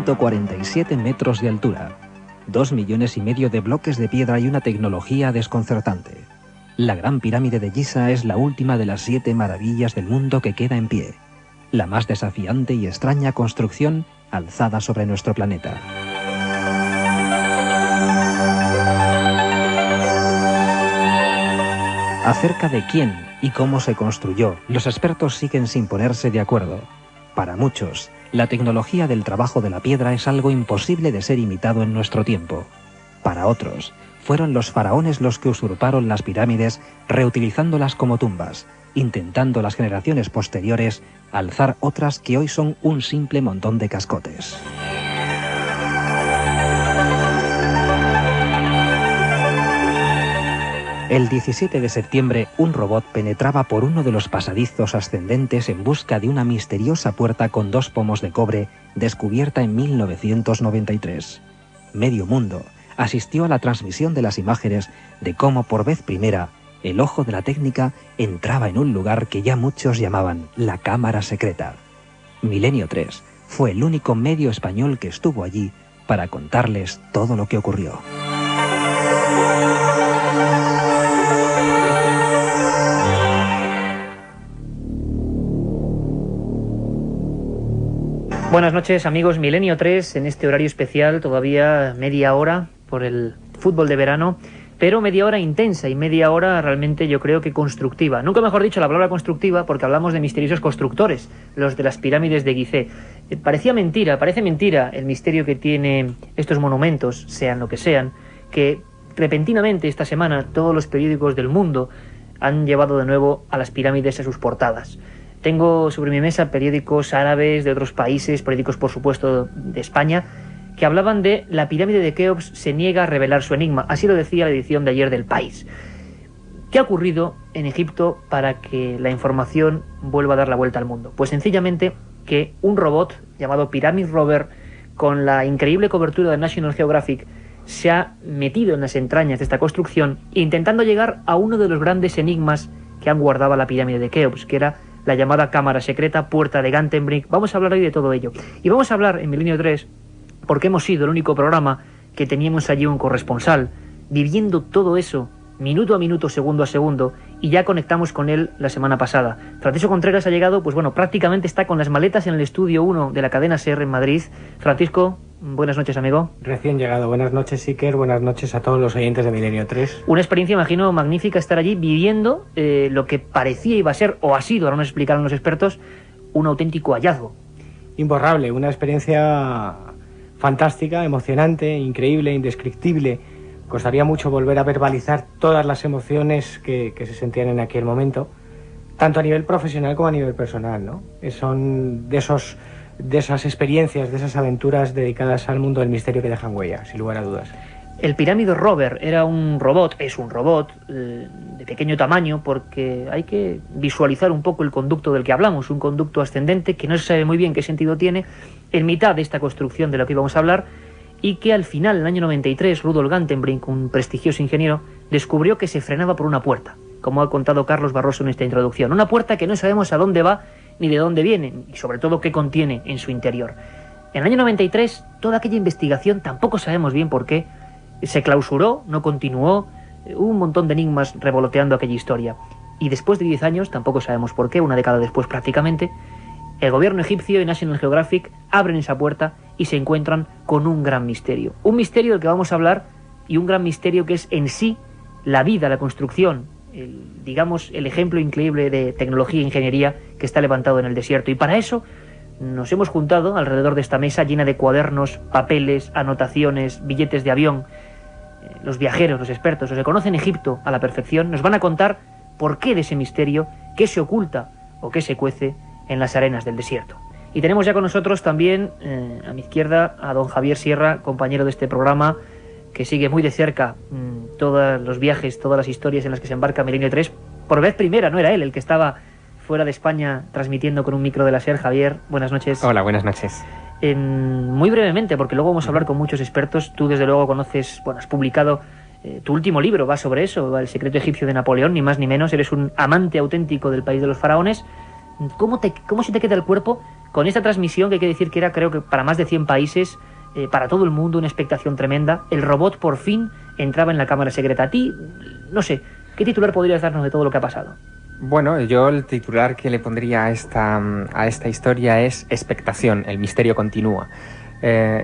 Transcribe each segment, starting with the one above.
147 metros de altura, 2,5 millones de bloques de piedra y una tecnología desconcertante. La Gran Pirámide de Giza es la última de las 7 maravillas del mundo que queda en pie, la más desafiante y extraña construcción alzada sobre nuestro planeta. Acerca de quién y cómo se construyó, los expertos siguen sin ponerse de acuerdo. Para muchos, la tecnología del trabajo de la piedra es algo imposible de ser imitado en nuestro tiempo. Para otros, fueron los faraones los que usurparon las pirámides reutilizándolas como tumbas, intentando las generaciones posteriores alzar otras que hoy son un simple montón de cascotes. El 17 de septiembre, un robot penetraba por uno de los pasadizos ascendentes en busca de una misteriosa puerta con 2 pomos de cobre descubierta en 1993. Medio mundo asistió a la transmisión de las imágenes de cómo por vez primera el ojo de la técnica entraba en un lugar que ya muchos llamaban la cámara secreta. Milenio 3 fue el único medio español que estuvo allí para contarles todo lo que ocurrió. Buenas noches, amigos. Milenio 3 en este horario especial, todavía media hora por el fútbol de verano, pero media hora intensa y media hora realmente yo creo que constructiva. Nunca mejor dicho la palabra constructiva, porque hablamos de misteriosos constructores, los de las pirámides de Gizeh. Parece mentira el misterio que tienen estos monumentos, sean lo que sean, que repentinamente esta semana todos los periódicos del mundo han llevado de nuevo a las pirámides a sus portadas. Tengo sobre mi mesa periódicos árabes de otros países, periódicos por supuesto de España, que hablaban de la pirámide de Keops se niega a revelar su enigma. Así lo decía la edición de ayer del País. ¿Qué ha ocurrido en Egipto para que la información vuelva a dar la vuelta al mundo? Pues sencillamente que un robot llamado Pyramid Rover, con la increíble cobertura de National Geographic, se ha metido en las entrañas de esta construcción intentando llegar a uno de los grandes enigmas que han guardado la pirámide de Keops, que era la llamada cámara secreta, puerta de Gantenbrink. Vamos a hablar hoy de todo ello. Y vamos a hablar en Milenio 3 porque hemos sido el único programa que teníamos allí un corresponsal viviendo todo eso minuto a minuto, segundo a segundo, y ya conectamos con él la semana pasada. Francisco Contreras ha llegado, pues bueno, prácticamente está con las maletas en el estudio 1 de la cadena SER en Madrid. Francisco, buenas noches, amigo. Recién llegado. Buenas noches, Iker. Buenas noches a todos los oyentes de Milenio 3. Una experiencia, imagino, magnífica estar allí viviendo lo que parecía iba a ser, o ha sido, ahora nos explicaron los expertos, un auténtico hallazgo. Imborrable, una experiencia fantástica, emocionante, increíble, indescriptible. Costaría mucho volver a verbalizar todas las emociones que se sentían en aquel momento, tanto a nivel profesional como a nivel personal, ¿no? Son de esas experiencias, de esas aventuras dedicadas al mundo del misterio que dejan huella, sin lugar a dudas. El Pyramid Rover era un robot, es un robot de pequeño tamaño, porque hay que visualizar un poco el conducto del que hablamos, un conducto ascendente que no se sabe muy bien qué sentido tiene, en mitad de esta construcción de la que íbamos a hablar, y que al final, en el año 93, Rudolf Gantenbrink, un prestigioso ingeniero, descubrió que se frenaba por una puerta, como ha contado Carlos Barroso en esta introducción. Una puerta que no sabemos a dónde va ni de dónde viene, y sobre todo qué contiene en su interior. En el año 93, toda aquella investigación, tampoco sabemos bien por qué, se clausuró, no continuó, hubo un montón de enigmas revoloteando aquella historia. Y después de 10 años, tampoco sabemos por qué, una década después prácticamente, el gobierno egipcio y National Geographic abren esa puerta y se encuentran con un gran misterio. Un misterio del que vamos a hablar, y un gran misterio que es en sí la vida, la construcción, el ejemplo increíble de tecnología e ingeniería que está levantado en el desierto. Y para eso nos hemos juntado alrededor de esta mesa llena de cuadernos, papeles, anotaciones, billetes de avión. Los viajeros, los expertos, los que conocen Egipto a la perfección, nos van a contar por qué de ese misterio, qué se oculta o qué se cuece en las arenas del desierto. Y tenemos ya con nosotros también, a mi izquierda, a don Javier Sierra, compañero de este programa, que sigue muy de cerca todos los viajes, todas las historias en las que se embarca Milenio 3. Por vez primera, no era él el que estaba fuera de España transmitiendo con un micro de la SER. Javier, buenas noches. Hola, buenas noches. Muy brevemente, porque luego vamos a hablar con muchos expertos. Tú desde luego conoces, bueno, has publicado tu último libro, va sobre eso, va El secreto egipcio de Napoleón, ni más ni menos. Eres un amante auténtico del país de los faraones. ¿Cómo se te queda el cuerpo con esta transmisión, que hay que decir que era, creo que para más de 100 países, para todo el mundo, una expectación tremenda. El robot por fin entraba en la cámara secreta. A ti, no sé, ¿qué titular podrías darnos de todo lo que ha pasado? Bueno, yo el titular que le pondría a esta historia es expectación, el misterio continúa.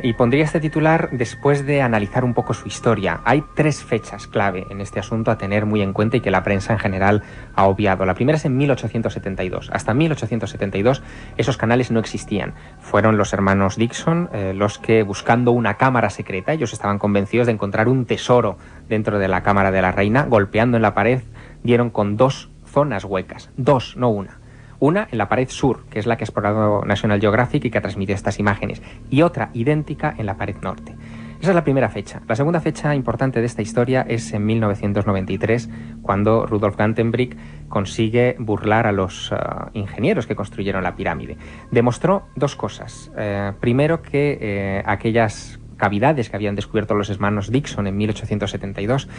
Y pondría este titular después de analizar un poco su historia. Hay 3 fechas clave en este asunto a tener muy en cuenta y que la prensa en general ha obviado. La primera es en 1872. Hasta 1872 esos canales no existían. Fueron los hermanos Dixon los que, buscando una cámara secreta, ellos estaban convencidos de encontrar un tesoro dentro de la cámara de la reina, golpeando en la pared, dieron con 2 zonas huecas. 2, no una. Una en la pared sur, que es la que ha explorado National Geographic y que ha transmitido estas imágenes, y otra idéntica en la pared norte. Esa es la primera fecha. La segunda fecha importante de esta historia es en 1993, cuando Rudolf Gantenbrink consigue burlar a los ingenieros que construyeron la pirámide. Demostró 2 cosas. Primero, que aquellas cavidades que habían descubierto los hermanos Dixon en 1872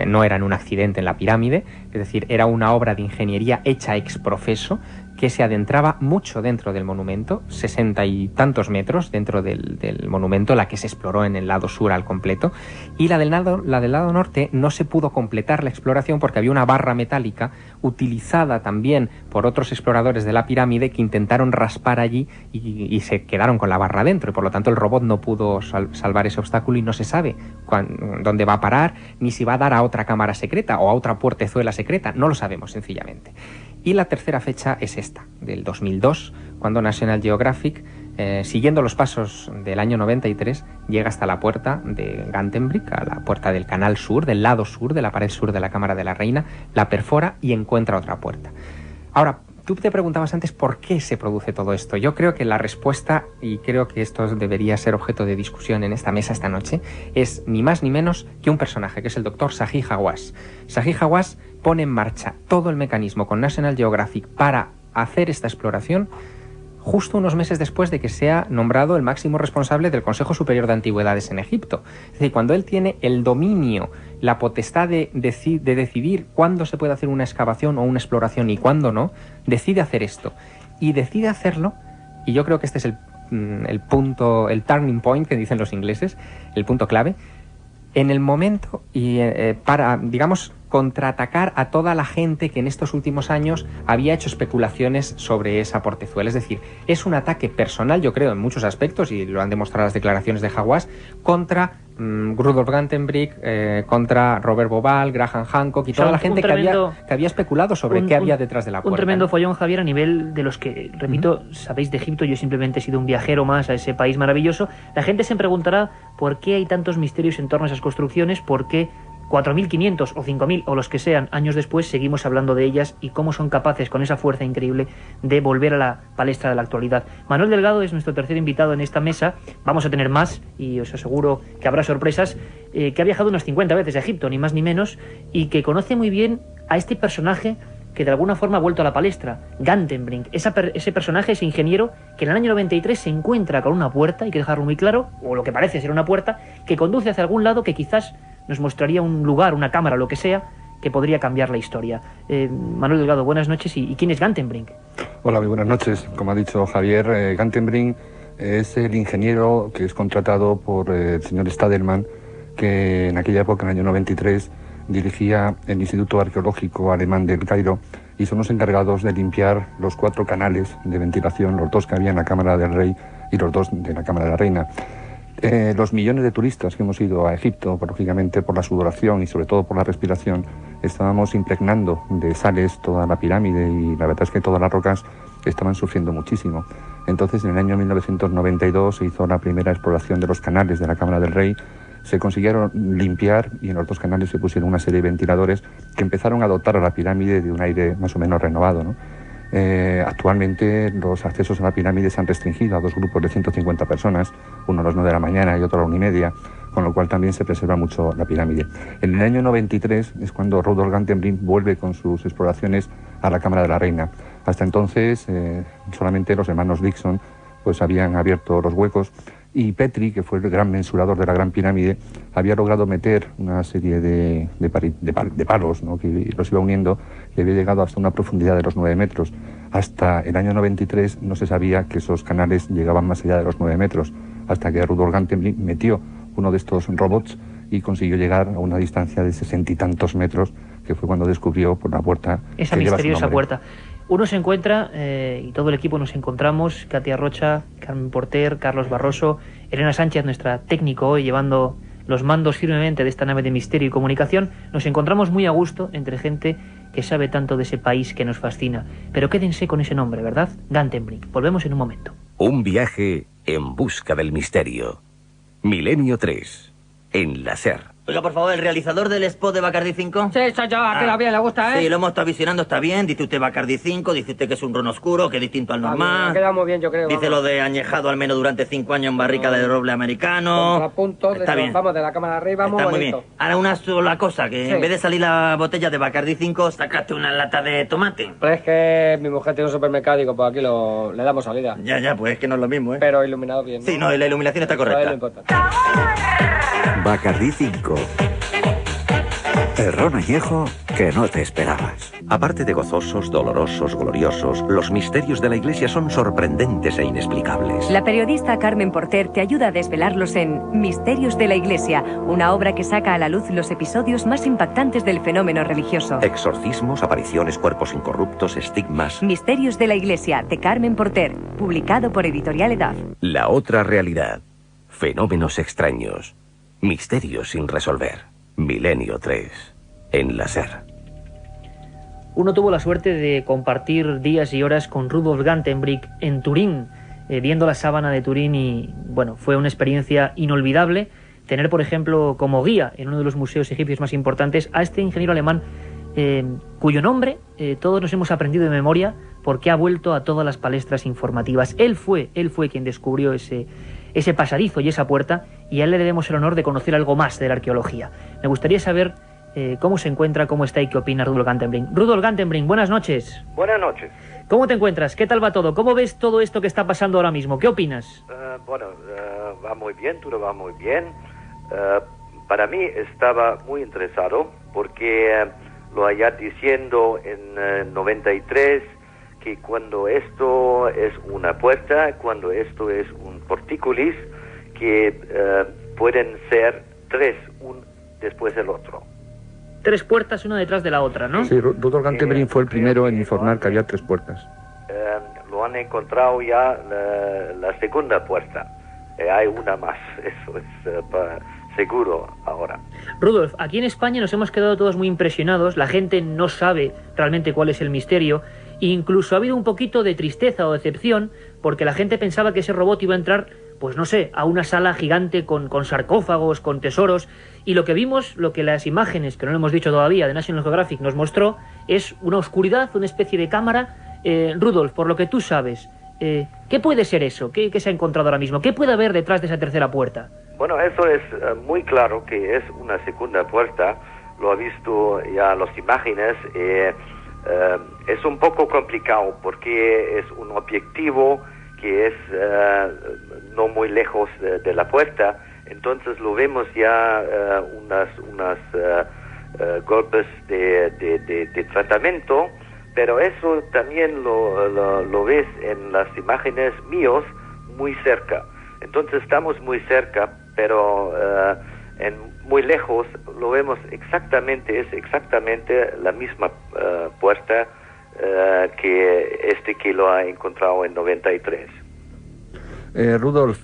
no eran un accidente en la pirámide, es decir, era una obra de ingeniería hecha ex profeso que se adentraba mucho dentro del monumento, 60 y tantos metros dentro del monumento, la que se exploró en el lado sur al completo, y la del lado norte no se pudo completar la exploración porque había una barra metálica utilizada también por otros exploradores de la pirámide que intentaron raspar allí y se quedaron con la barra dentro, y por lo tanto el robot no pudo salvar ese obstáculo y no se sabe dónde va a parar, ni si va a dar a otra cámara secreta o a otra puertezuela secreta, no lo sabemos sencillamente. Y la tercera fecha es esta, del 2002, cuando National Geographic, siguiendo los pasos del año 93, llega hasta la puerta de Gantenbrink, a la puerta del canal sur, del lado sur, de la pared sur de la Cámara de la Reina, la perfora y encuentra otra puerta. Ahora, tú te preguntabas antes por qué se produce todo esto. Yo creo que la respuesta, y creo que esto debería ser objeto de discusión en esta mesa esta noche, es ni más ni menos que un personaje, que es el doctor Zahi Hawass. Zahi Hawass pone en marcha todo el mecanismo con National Geographic para hacer esta exploración justo unos meses después de que sea nombrado el máximo responsable del Consejo Superior de Antigüedades en Egipto. Es decir, cuando él tiene el dominio, la potestad de decidir cuándo se puede hacer una excavación o una exploración y cuándo no, decide hacer esto. Y decide hacerlo, y yo creo que este es el punto, el turning point que dicen los ingleses, el punto clave, en el momento y para, digamos, contraatacar a toda la gente que en estos últimos años había hecho especulaciones sobre esa portezuela. Es decir, es un ataque personal, yo creo, en muchos aspectos, y lo han demostrado las declaraciones de Hawass, contra Rudolf Gantenbrink, contra Robert Bauval, Graham Hancock y toda la gente que había especulado sobre qué había detrás de la puerta. Un tremendo follón, Javier, a nivel de los que, repito, sabéis de Egipto, yo simplemente he sido un viajero más a ese país maravilloso. La gente se preguntará por qué hay tantos misterios en torno a esas construcciones, por qué 4.500 o 5.000 o los que sean años después seguimos hablando de ellas y cómo son capaces con esa fuerza increíble de volver a la palestra de la actualidad. Manuel Delgado es nuestro tercer invitado en esta mesa. Vamos a tener más y os aseguro que habrá sorpresas, que ha viajado unas 50 veces a Egipto, ni más ni menos, y que conoce muy bien a este personaje que de alguna forma ha vuelto a la palestra, Gantenbrink, ese personaje, ese ingeniero que en el año 93 se encuentra con una puerta, hay que dejarlo muy claro, o lo que parece ser una puerta, que conduce hacia algún lado que quizás nos mostraría un lugar, una cámara, lo que sea, que podría cambiar la historia. Manuel Delgado, buenas noches. ¿Y quién es Gantenbrink? Hola, muy buenas noches. Como ha dicho Javier, Gantenbrink es el ingeniero que es contratado por el señor Stadelman, que en aquella época, en el año 93, dirigía el Instituto Arqueológico Alemán del Cairo, y son los encargados de limpiar los 4 canales de ventilación, los 2 que había en la Cámara del Rey y los 2 de la Cámara de la Reina. Los millones de turistas que hemos ido a Egipto, lógicamente por la sudoración y sobre todo por la respiración, estábamos impregnando de sales toda la pirámide, y la verdad es que todas las rocas estaban sufriendo muchísimo. Entonces, en el año 1992 se hizo la primera exploración de los canales de la Cámara del Rey. Se consiguieron limpiar y en los 2 canales se pusieron una serie de ventiladores que empezaron a dotar a la pirámide de un aire más o menos renovado, ¿no? Actualmente los accesos a la pirámide se han restringido a 2 grupos de 150 personas, uno a las 9 de la mañana y otro a la 1:30, con lo cual también se preserva mucho la pirámide. En el año 93 es cuando Rudolf Gantenbrink vuelve con sus exploraciones a la Cámara de la Reina. Hasta entonces solamente los hermanos Dixon pues habían abierto los huecos, y Petrie, que fue el gran mensurador de la Gran Pirámide, había logrado meter una serie de palos, ¿no?, que los iba uniendo, y había llegado hasta una profundidad de los 9 metros. Hasta el año 93 no se sabía que esos canales llegaban más allá de los 9 metros, hasta que Rudolf Gantenbrink metió uno de estos robots y consiguió llegar a una distancia de 60 y tantos metros, que fue cuando descubrió por la puerta esa que lleva su misteriosa nombre. puerta. Uno se encuentra, y todo el equipo nos encontramos, Katia Rocha, Carmen Porter, Carlos Barroso, Elena Sánchez, nuestra técnico hoy, llevando los mandos firmemente de esta nave de misterio y comunicación. Nos encontramos muy a gusto entre gente que sabe tanto de ese país que nos fascina. Pero quédense con ese nombre, ¿verdad? Gantenbrink. Volvemos en un momento. Un viaje en busca del misterio. Milenio 3. En la SER. Oiga, por favor, ¿el realizador del spot de Bacardi 5? Sí, soy yo, queda bien, le gusta, ¿eh? Sí, lo hemos estado visionando, está bien. Dice usted Bacardi 5, dice usted que es un ron oscuro, que es distinto al normal. Queda muy bien, yo creo. Dice lo de añejado al menos durante 5 años en barrica de roble americano. Contrapuntos, Está bien. vamos de la cámara arriba, muy Está muy bien. bonito. Ahora una sola cosa, que Sí. en vez de salir la botella de Bacardi 5, sacaste una lata de tomate. Pero es que mi mujer tiene un supermercado y digo, pues aquí le damos salida. Ya, pues es que no es lo mismo, ¿eh? Pero iluminado bien, ¿no? Sí, no, la iluminación está Eso es lo correcta. importante. Bacardi 5. El ron añejo que no te esperabas. Aparte de gozosos, dolorosos, gloriosos, los misterios de la Iglesia son sorprendentes e inexplicables. La periodista Carmen Porter te ayuda a desvelarlos en Misterios de la Iglesia, una obra que saca a la luz los episodios más impactantes del fenómeno religioso. Exorcismos, apariciones, cuerpos incorruptos, estigmas. Misterios de la Iglesia, de Carmen Porter, publicado por Editorial Edad. La otra realidad. Fenómenos extraños. Misterios sin resolver. Milenio 3. En la SER. Uno tuvo la suerte de compartir días y horas con Rudolf Gantenbrink en Turín, viendo la sábana de Turín, y bueno, fue una experiencia inolvidable tener, por ejemplo, como guía en uno de los museos egipcios más importantes a este ingeniero alemán, cuyo nombre todos nos hemos aprendido de memoria porque ha vuelto a todas las palestras informativas. Él fue quien descubrió ese pasadizo y esa puerta, y a él le debemos el honor de conocer algo más de la arqueología. Me gustaría saber cómo se encuentra, cómo está y qué opina Rudolf Gantenbrink. Rudolf Gantenbrink, buenas noches. Buenas noches. ¿Cómo te encuentras? ¿Qué tal va todo? ¿Cómo ves todo esto que está pasando ahora mismo? ¿Qué opinas? Va muy bien, todo va muy bien. Para mí estaba muy interesado porque lo allá diciendo en 93 que cuando esto es una puerta, cuando esto es un portícolis, que pueden ser tres, un después del otro. Tres puertas, una detrás de la otra, ¿no? Sí, Rudolf Gantenbrink fue el primero en informar que había tres puertas. Lo han encontrado ya la segunda puerta. Hay una más, eso es seguro ahora. Rudolf, aquí en España nos hemos quedado todos muy impresionados. La gente no sabe realmente cuál es el misterio. Incluso ha habido un poquito de tristeza o decepción porque la gente pensaba que ese robot iba a entrar, pues no sé, a una sala gigante con sarcófagos, con tesoros, y lo que vimos, lo que las imágenes, que no lo hemos dicho todavía, de National Geographic nos mostró, es una oscuridad, una especie de cámara. Rudolf, por lo que tú sabes, ¿qué puede ser eso? ¿Qué se ha encontrado ahora mismo? ¿Qué puede haber detrás de esa tercera puerta? Bueno, eso es muy claro que es una segunda puerta. Lo ha visto ya las imágenes. Es un poco complicado porque es un objetivo que es no muy lejos de la puerta. Entonces lo vemos ya unas golpes de tratamiento, pero eso también lo ves en las imágenes míos muy cerca. Entonces estamos muy cerca, pero muy lejos lo vemos exactamente, es exactamente la misma puerta que lo ha encontrado en 93. Rudolf,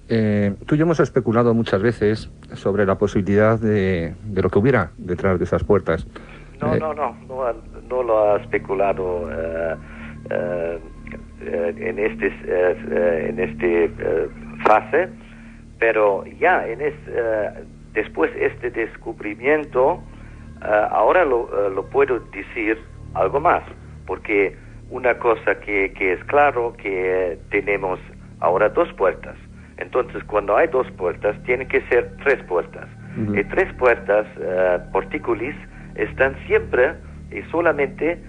tú y yo hemos especulado muchas veces sobre la posibilidad de lo que hubiera detrás de esas puertas. No lo ha especulado en este fase, pero ya después este descubrimiento, ahora lo puedo decir algo más, porque una cosa que es claro, que tenemos ahora dos puertas. Entonces, cuando hay dos puertas, tiene que ser tres puertas. Y tres puertas, portícolis, están siempre y solamente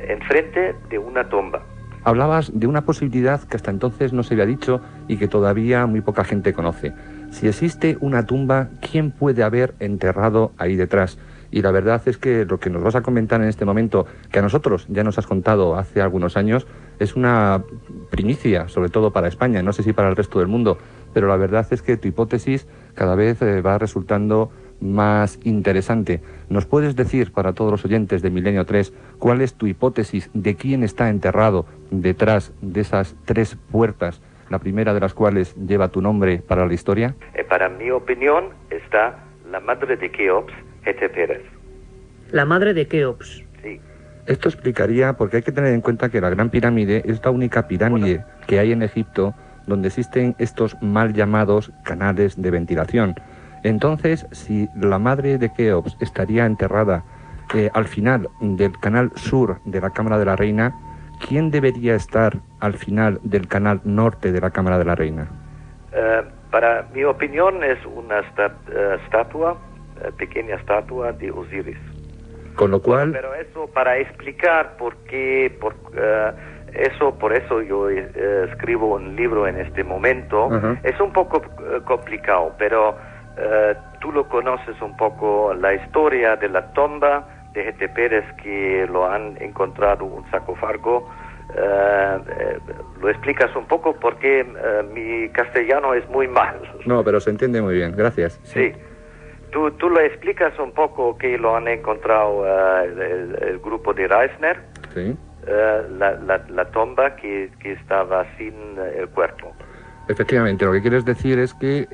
enfrente de una tumba. Hablabas de una posibilidad que hasta entonces no se había dicho y que todavía muy poca gente conoce. Si existe una tumba, ¿quién puede haber enterrado ahí detrás? Y la verdad es que lo que nos vas a comentar en este momento, que a nosotros ya nos has contado hace algunos años, es una primicia, sobre todo para España, no sé si para el resto del mundo, pero la verdad es que tu hipótesis cada vez va resultando más interesante. ¿Nos puedes decir, para todos los oyentes de Milenio 3, cuál es tu hipótesis de quién está enterrado detrás de esas 3 puertas, la primera de las cuales lleva tu nombre para la historia? Para mi opinión está la madre de Keops, Hetepérez. La madre de Keops. Sí. Esto explicaría, porque hay que tener en cuenta que la Gran Pirámide es la única pirámide que hay en Egipto donde existen estos mal llamados canales de ventilación. Entonces, si la madre de Keops estaría enterrada al final del canal sur de la Cámara de la Reina, ¿quién debería estar al final del canal norte de la Cámara de la Reina? Para mi opinión es una estatua, pequeña estatua de Osiris. Con lo cual... Pero eso para explicar por qué, por eso yo escribo un libro en este momento. Es un poco complicado, pero tú lo conoces un poco, la historia de la tumba de Hetepérez, que lo han encontrado un sarcófago. Lo explicas un poco porque mi castellano es muy mal. No, pero se entiende muy bien, gracias. Sí. Tú lo explicas un poco que lo han encontrado el grupo de Reisner. Sí. La tumba que estaba sin el cuerpo. Efectivamente, lo que quieres decir es que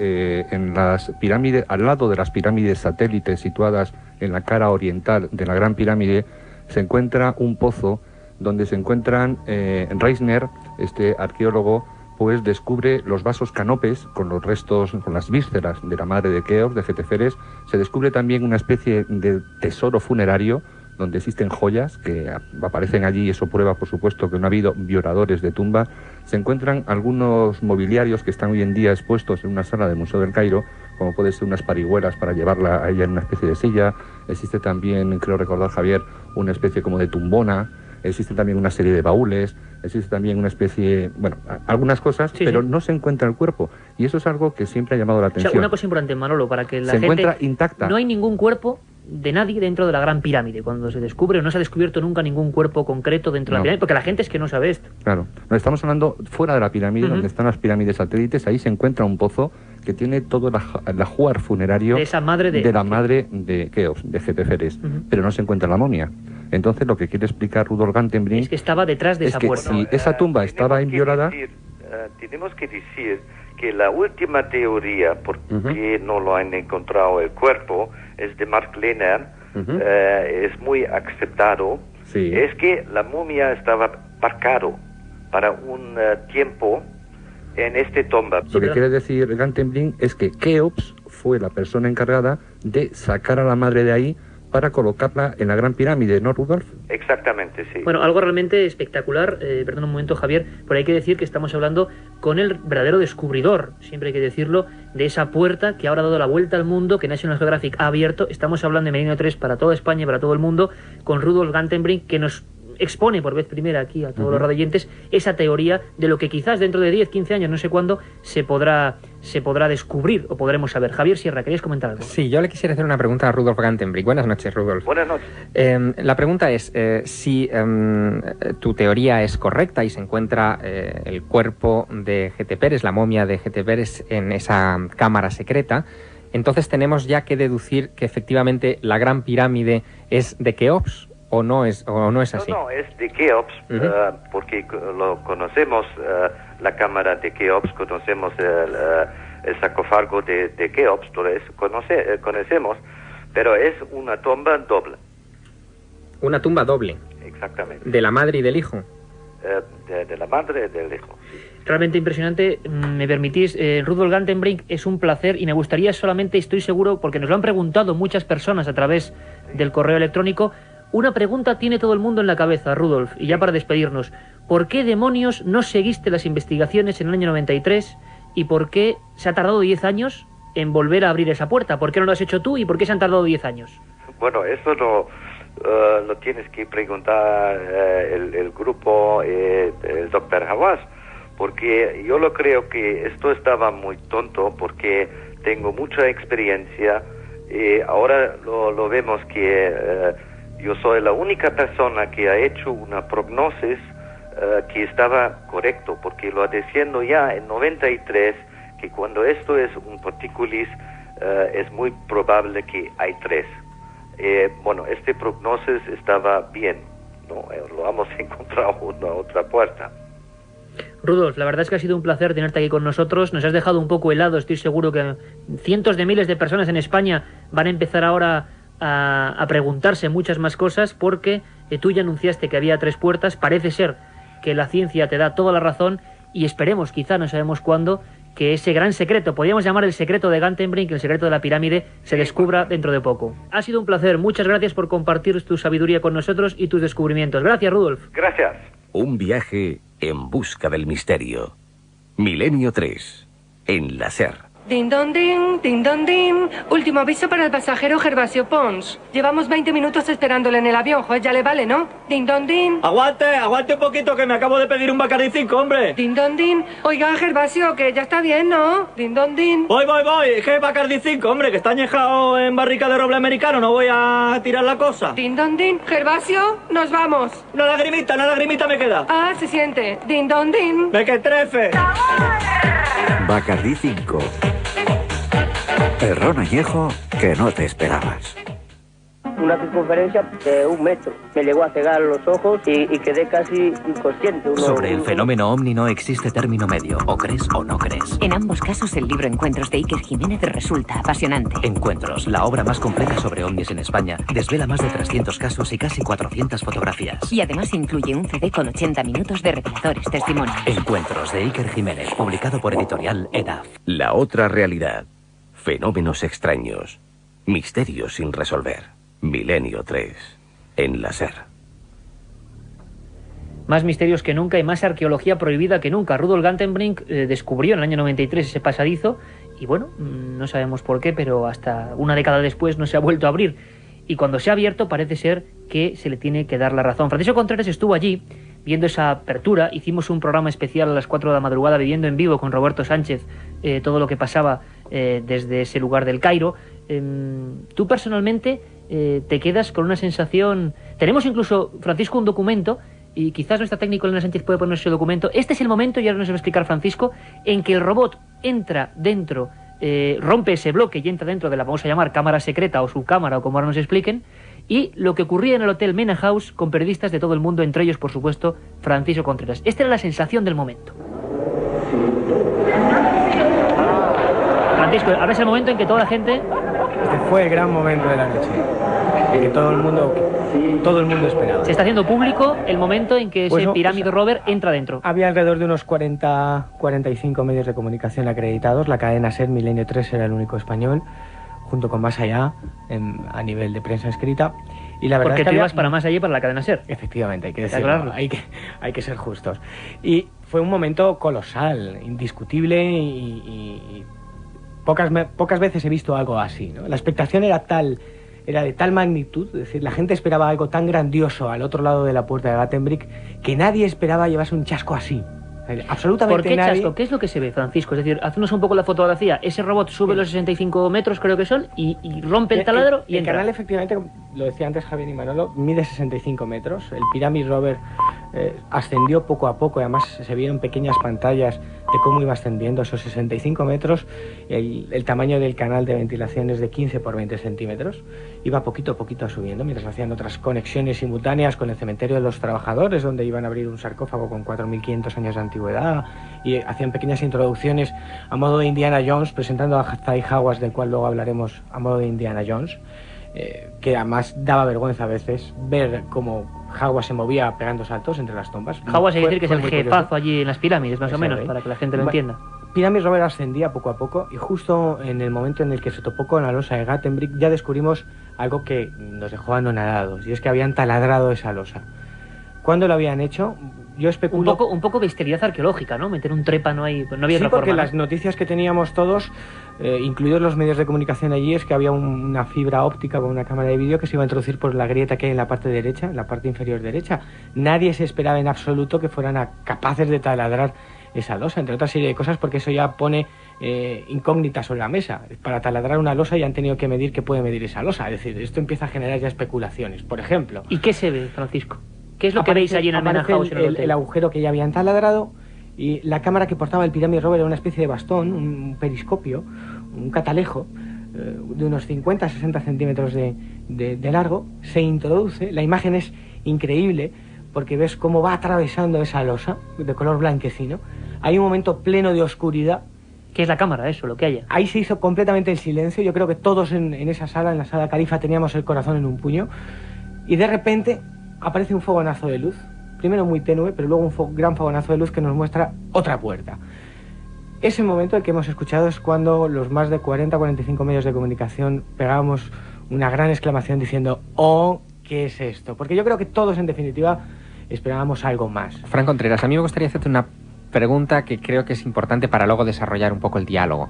en las pirámides, al lado de las pirámides satélites situadas en la cara oriental de la Gran Pirámide, se encuentra un pozo donde se encuentran Reisner, este arqueólogo, pues descubre los vasos canopes con los restos, con las vísceras de la madre de Keops, de Hetepérez. Se descubre también una especie de tesoro funerario donde existen joyas que aparecen allí, y eso prueba, por supuesto, que no ha habido violadores de tumba. Se encuentran algunos mobiliarios que están hoy en día expuestos en una sala del Museo del Cairo, como puede ser unas parihuelas para llevarla a ella en una especie de silla. Existe también, creo recordar, Javier, una especie como de tumbona. Existe también una serie de baúles, existe también una especie, bueno, algunas cosas, pero no se encuentra el cuerpo. Y eso es algo que siempre ha llamado la atención. O sea, una cosa importante, Manolo, para que la gente... Se encuentra intacta. No hay ningún cuerpo de nadie dentro de la Gran Pirámide. Cuando se descubre, o no se ha descubierto nunca ningún cuerpo concreto dentro de la pirámide, porque la gente es que no sabe esto. Claro, no, estamos hablando fuera de la pirámide, donde están las pirámides satélites. Ahí se encuentra un pozo que tiene todo el ajuar funerario de esa madre de la madre de Keops, de Hetepérez, pero no se encuentra la momia. Entonces, lo que quiere explicar Rudolf Gantenbrink es que estaba detrás de esa puerta. Si esa tumba estaba inviolada... Tenemos que decir que la última teoría por qué no lo han encontrado el cuerpo es de Mark Lehner, es muy aceptado, es que la momia estaba parcado para un tiempo en esta tumba. Lo que quiere decir Gantenbrink es que Keops fue la persona encargada de sacar a la madre de ahí para colocarla en la Gran Pirámide, ¿no, Rudolf? Exactamente, sí. Bueno, algo realmente espectacular, perdón un momento, Javier, pero hay que decir que estamos hablando con el verdadero descubridor, siempre hay que decirlo, de esa puerta que ahora ha dado la vuelta al mundo, que National Geographic ha abierto. Estamos hablando de Milenio 3 para toda España y para todo el mundo, con Rudolf Gantenbrink, que nos expone por vez primera aquí a todos los radioyentes esa teoría de lo que quizás dentro de 10, 15 años, no sé cuándo, se podrá descubrir o podremos saber. Javier Sierra, ¿querías comentar algo? Sí, yo le quisiera hacer una pregunta a Rudolf Gantenbrink. Buenas noches, Rudolf. Buenas noches. La pregunta es si tu teoría es correcta y se encuentra el cuerpo de Hetepérez, la momia de Hetepérez, en esa cámara secreta. Entonces tenemos ya que deducir que efectivamente la Gran Pirámide es de Keops. ¿O no es así? No, es de Keops, porque lo conocemos, la cámara de Keops, conocemos el sarcófago de Keops, todo eso conocemos, pero es una tumba doble. ¿Una tumba doble? Exactamente. ¿De la madre y del hijo? De la madre y del hijo. Realmente impresionante. Me permitís, Rudolf Gantenbrink, es un placer y me gustaría solamente, estoy seguro, porque nos lo han preguntado muchas personas a través del correo electrónico. Una pregunta tiene todo el mundo en la cabeza, Rudolf, y ya para despedirnos. ¿Por qué demonios no seguiste las investigaciones en el año 93 y por qué se ha tardado 10 años en volver a abrir esa puerta? ¿Por qué no lo has hecho tú y por qué se han tardado 10 años? Bueno, eso lo tienes que preguntar el grupo, el Dr. Hawass, porque yo lo creo que esto estaba muy tonto porque tengo mucha experiencia Ahora lo vemos que yo soy la única persona que ha hecho una prognosis que estaba correcto, porque lo diciendo ya en 93 que cuando esto es un particulis es muy probable que hay 3. Bueno, este prognosis estaba bien, ¿no? Lo hemos encontrado una otra puerta. Rudolf, la verdad es que ha sido un placer tenerte aquí con nosotros. Nos has dejado un poco helado. Estoy seguro que cientos de miles de personas en España van a empezar ahora a preguntarse muchas más cosas, porque tú ya anunciaste que había 3 puertas. Parece ser que la ciencia te da toda la razón y esperemos, quizá no sabemos cuándo, que ese gran secreto, podríamos llamar el secreto de Gantenbrink, el secreto de la pirámide, se descubra dentro de poco. Ha sido un placer. Muchas gracias por compartir tu sabiduría con nosotros y tus descubrimientos. Gracias, Rudolf. Gracias. Un viaje en busca del misterio. Milenio 3, en la SER. Din don din. Último aviso para el pasajero Gervasio Pons. Llevamos 20 minutos esperándole en el avión, juez, ya le vale, ¿no? Din don din. Aguante un poquito, que me acabo de pedir un Bacardi 5, hombre. Din don din. Oiga, Gervasio, que ya está bien, ¿no? Din don din. Voy. Es que Bacardi 5, hombre, que está añejado en barrica de roble americano, no voy a tirar la cosa. Din don din. Gervasio, nos vamos. Una lagrimita me queda. Ah, se siente. Din don din. ¡Me que trefe! Bacardi 5. El ron añejo que no te esperabas. Una circunferencia de 1 metro. Me llegó a cegar los ojos y quedé casi inconsciente. Sobre el fenómeno ovni no existe término medio. O crees o no crees. En ambos casos, el libro Encuentros de Iker Jiménez resulta apasionante. Encuentros, la obra más completa sobre ovnis en España, desvela más de 300 casos y casi 400 fotografías. Y además incluye un CD con 80 minutos de reveladores testimonios. Encuentros de Iker Jiménez, publicado por editorial EDAF. La otra realidad. Fenómenos extraños. Misterios sin resolver. Milenio 3, en la SER. Más misterios que nunca y más arqueología prohibida que nunca. Rudolf Gantenbrink descubrió en el año 93 ese pasadizo y bueno, no sabemos por qué, pero hasta una década después no se ha vuelto a abrir. Y cuando se ha abierto parece ser que se le tiene que dar la razón. Francisco Contreras estuvo allí viendo esa apertura. Hicimos un programa especial a las 4 de la madrugada viviendo en vivo con Roberto Sánchez todo lo que pasaba desde ese lugar del Cairo. Tú personalmente te quedas con una sensación... Tenemos incluso, Francisco, un documento, y quizás nuestra técnico Elena Sánchez puede poner ese documento. Este es el momento, y ahora nos va a explicar Francisco, en que el robot entra dentro, rompe ese bloque y entra dentro de la, vamos a llamar, cámara secreta o subcámara, o como ahora nos expliquen, y lo que ocurría en el Hotel Mena House con periodistas de todo el mundo, entre ellos, por supuesto, Francisco Contreras. Esta era la sensación del momento. Francisco, ahora es el momento en que toda la gente... Este fue el gran momento de la noche, que todo el mundo esperaba. Se está haciendo público el momento en que ese Pyramid Rover entra dentro. Había alrededor de unos 45 medios de comunicación acreditados. La cadena SER Milenio 3 era el único español, junto con Más Allá, a nivel de prensa escrita. Y la verdad porque es que tú ibas para Más Allá y para la cadena SER. Efectivamente, hay que decirlo, hay que ser justos. Y fue un momento colosal, indiscutible y pocas veces he visto algo así, ¿no? La expectación era de tal magnitud, es decir, la gente esperaba algo tan grandioso al otro lado de la puerta de Gantenbrink que nadie esperaba llevarse un chasco así. Absolutamente ¿Por qué nadie. chasco? ¿Qué es lo que se ve, Francisco? Es decir, haznos un poco la fotografía. Ese robot sube los 65 metros, creo que son, y rompe el taladro y entra. El canal, efectivamente, lo decía antes Javier y Manolo, mide 65 metros. El Pyramid Rover ascendió poco a poco, y además se vieron pequeñas pantallas de cómo iba ascendiendo esos 65 metros. El tamaño del canal de ventilación es de 15 por 20 centímetros. Iba poquito a poquito subiendo, mientras hacían otras conexiones simultáneas con el cementerio de los trabajadores, donde iban a abrir un sarcófago con 4.500 años de antigüedad, y hacían pequeñas introducciones a modo de Indiana Jones, presentando a Zai Hawass, del cual luego hablaremos, a modo de Indiana Jones, que además daba vergüenza a veces ver cómo Hawass se movía pegando saltos entre las tumbas. Hawass hay que decir que es el jefazo allí en las pirámides, más o menos, para que la gente lo entienda. Pyramid Rover ascendía poco a poco, y justo en el momento en el que se topó con la losa de Gantenbrink ya descubrimos algo que nos dejó anonadados, y es que habían taladrado esa losa. ¿Cuándo lo habían hecho? Yo especulo... Un poco bestialidad arqueológica, ¿no? Meter un trépano ahí, pues no había otra forma. Sí, porque las noticias que teníamos todos, incluidos los medios de comunicación allí, es que había una fibra óptica con una cámara de vídeo que se iba a introducir por la grieta que hay en la parte derecha, en la parte inferior derecha. Nadie se esperaba en absoluto que fueran capaces de taladrar esa losa, entre otra serie de cosas, porque eso ya pone incógnitas sobre la mesa. Para taladrar una losa ya han tenido que medir qué puede medir esa losa. Es decir, esto empieza a generar ya especulaciones. Por ejemplo... ¿Y qué se ve, Francisco? ¿Qué es lo que veis allí en el Manor House? El agujero que ya habían taladrado, y la cámara que portaba el Pyramid Rover era una especie de bastón, un periscopio, un catalejo, de unos 50-60 centímetros de largo. Se introduce, la imagen es increíble, porque ves cómo va atravesando esa losa de color blanquecino. Hay un momento pleno de oscuridad. ¿Qué es la cámara, eso, lo que haya? Ahí se hizo completamente el silencio. Yo creo que todos en esa sala, en la sala Califa, teníamos el corazón en un puño. Y de repente aparece un fogonazo de luz. Primero muy tenue, pero luego un gran fogonazo de luz que nos muestra otra puerta. Ese momento el que hemos escuchado es cuando los más de 40-45 medios de comunicación pegábamos una gran exclamación diciendo «¡Oh, qué es esto!». Porque yo creo que todos, en definitiva, esperábamos algo más. Fran Contreras, a mí me gustaría hacerte una pregunta que creo que es importante para luego desarrollar un poco el diálogo.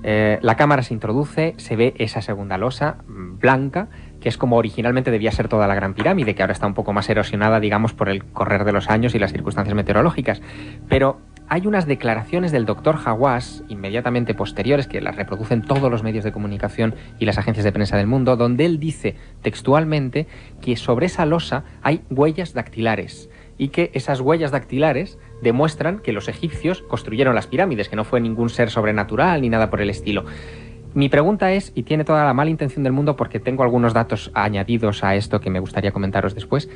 La cámara se introduce, se ve esa segunda losa blanca, que es como originalmente debía ser toda la Gran Pirámide, que ahora está un poco más erosionada, digamos, por el correr de los años y las circunstancias meteorológicas. Pero hay unas declaraciones del doctor Hawass, inmediatamente posteriores, que las reproducen todos los medios de comunicación y las agencias de prensa del mundo, donde él dice textualmente que sobre esa losa hay huellas dactilares, y que esas huellas dactilares demuestran que los egipcios construyeron las pirámides, que no fue ningún ser sobrenatural ni nada por el estilo. Mi pregunta es, y tiene toda la mala intención del mundo porque tengo algunos datos añadidos a esto que me gustaría comentaros después,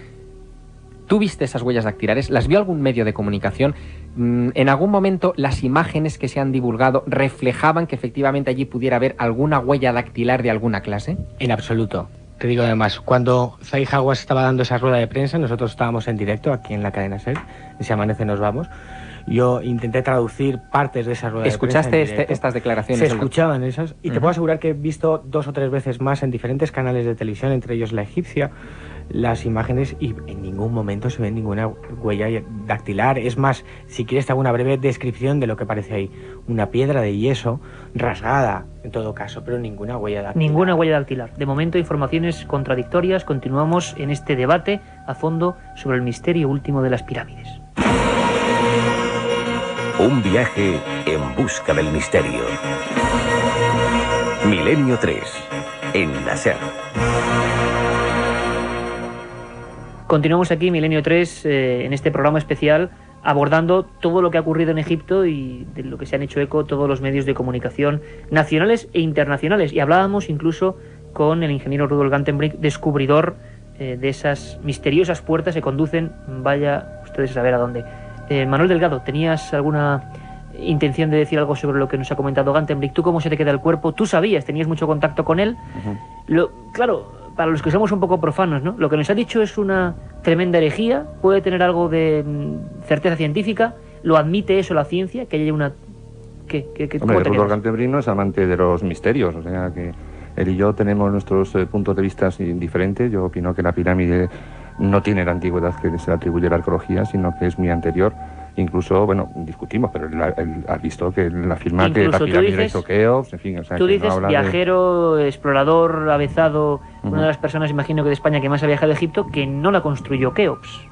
¿tú viste esas huellas dactilares? ¿Las vio algún medio de comunicación? ¿En algún momento las imágenes que se han divulgado reflejaban que efectivamente allí pudiera haber alguna huella dactilar de alguna clase? En absoluto. Te digo además, cuando Zahi Hawass estaba dando esa rueda de prensa, nosotros estábamos en directo aquí en la cadena SER, en Si Amanece Nos Vamos. Yo intenté traducir partes de esa rueda de prensa. ¿Escuchaste estas declaraciones? Se escuchaban esas, y te puedo asegurar que he visto 2 o 3 veces más en diferentes canales de televisión, entre ellos La Egipcia, las imágenes, y en ningún momento se ve ninguna huella dactilar. Es más, si quieres te hago una breve descripción de lo que parece ahí. Una piedra de yeso rasgada, en todo caso, pero ninguna huella dactilar. Ninguna huella dactilar. De momento, informaciones contradictorias. Continuamos en este debate a fondo sobre el misterio último de las pirámides. Un viaje en busca del misterio. Milenio 3, en la SER. Continuamos aquí, Milenio 3, en este programa especial, abordando todo lo que ha ocurrido en Egipto y de lo que se han hecho eco todos los medios de comunicación nacionales e internacionales. Y hablábamos incluso con el ingeniero Rudolf Gantenbrink, descubridor de esas misteriosas puertas que conducen, vaya ustedes a saber a dónde. Manuel Delgado, ¿tenías alguna intención de decir algo sobre lo que nos ha comentado Gantenbrink? ¿Tú cómo se te queda el cuerpo? ¿Tú sabías? ¿Tenías mucho contacto con él? Claro, para los que somos un poco profanos, ¿no? Lo que nos ha dicho es una tremenda herejía, puede tener algo de certeza científica, ¿lo admite eso la ciencia? Que haya una... Hombre, Rudolf Gantenbrink no es amante de los misterios, o sea que él y yo tenemos nuestros puntos de vista diferentes. Yo opino que la pirámide no tiene la antigüedad que se le atribuye a la arqueología, sino que es muy anterior. Incluso, bueno, discutimos, pero él ha visto que él afirma incluso que la pirámide la hizo Keops, en fin. O sea, tú dices, no viajero, explorador, avezado, una de las personas, imagino que de España, que más ha viajado a Egipto, que no la construyó Keops.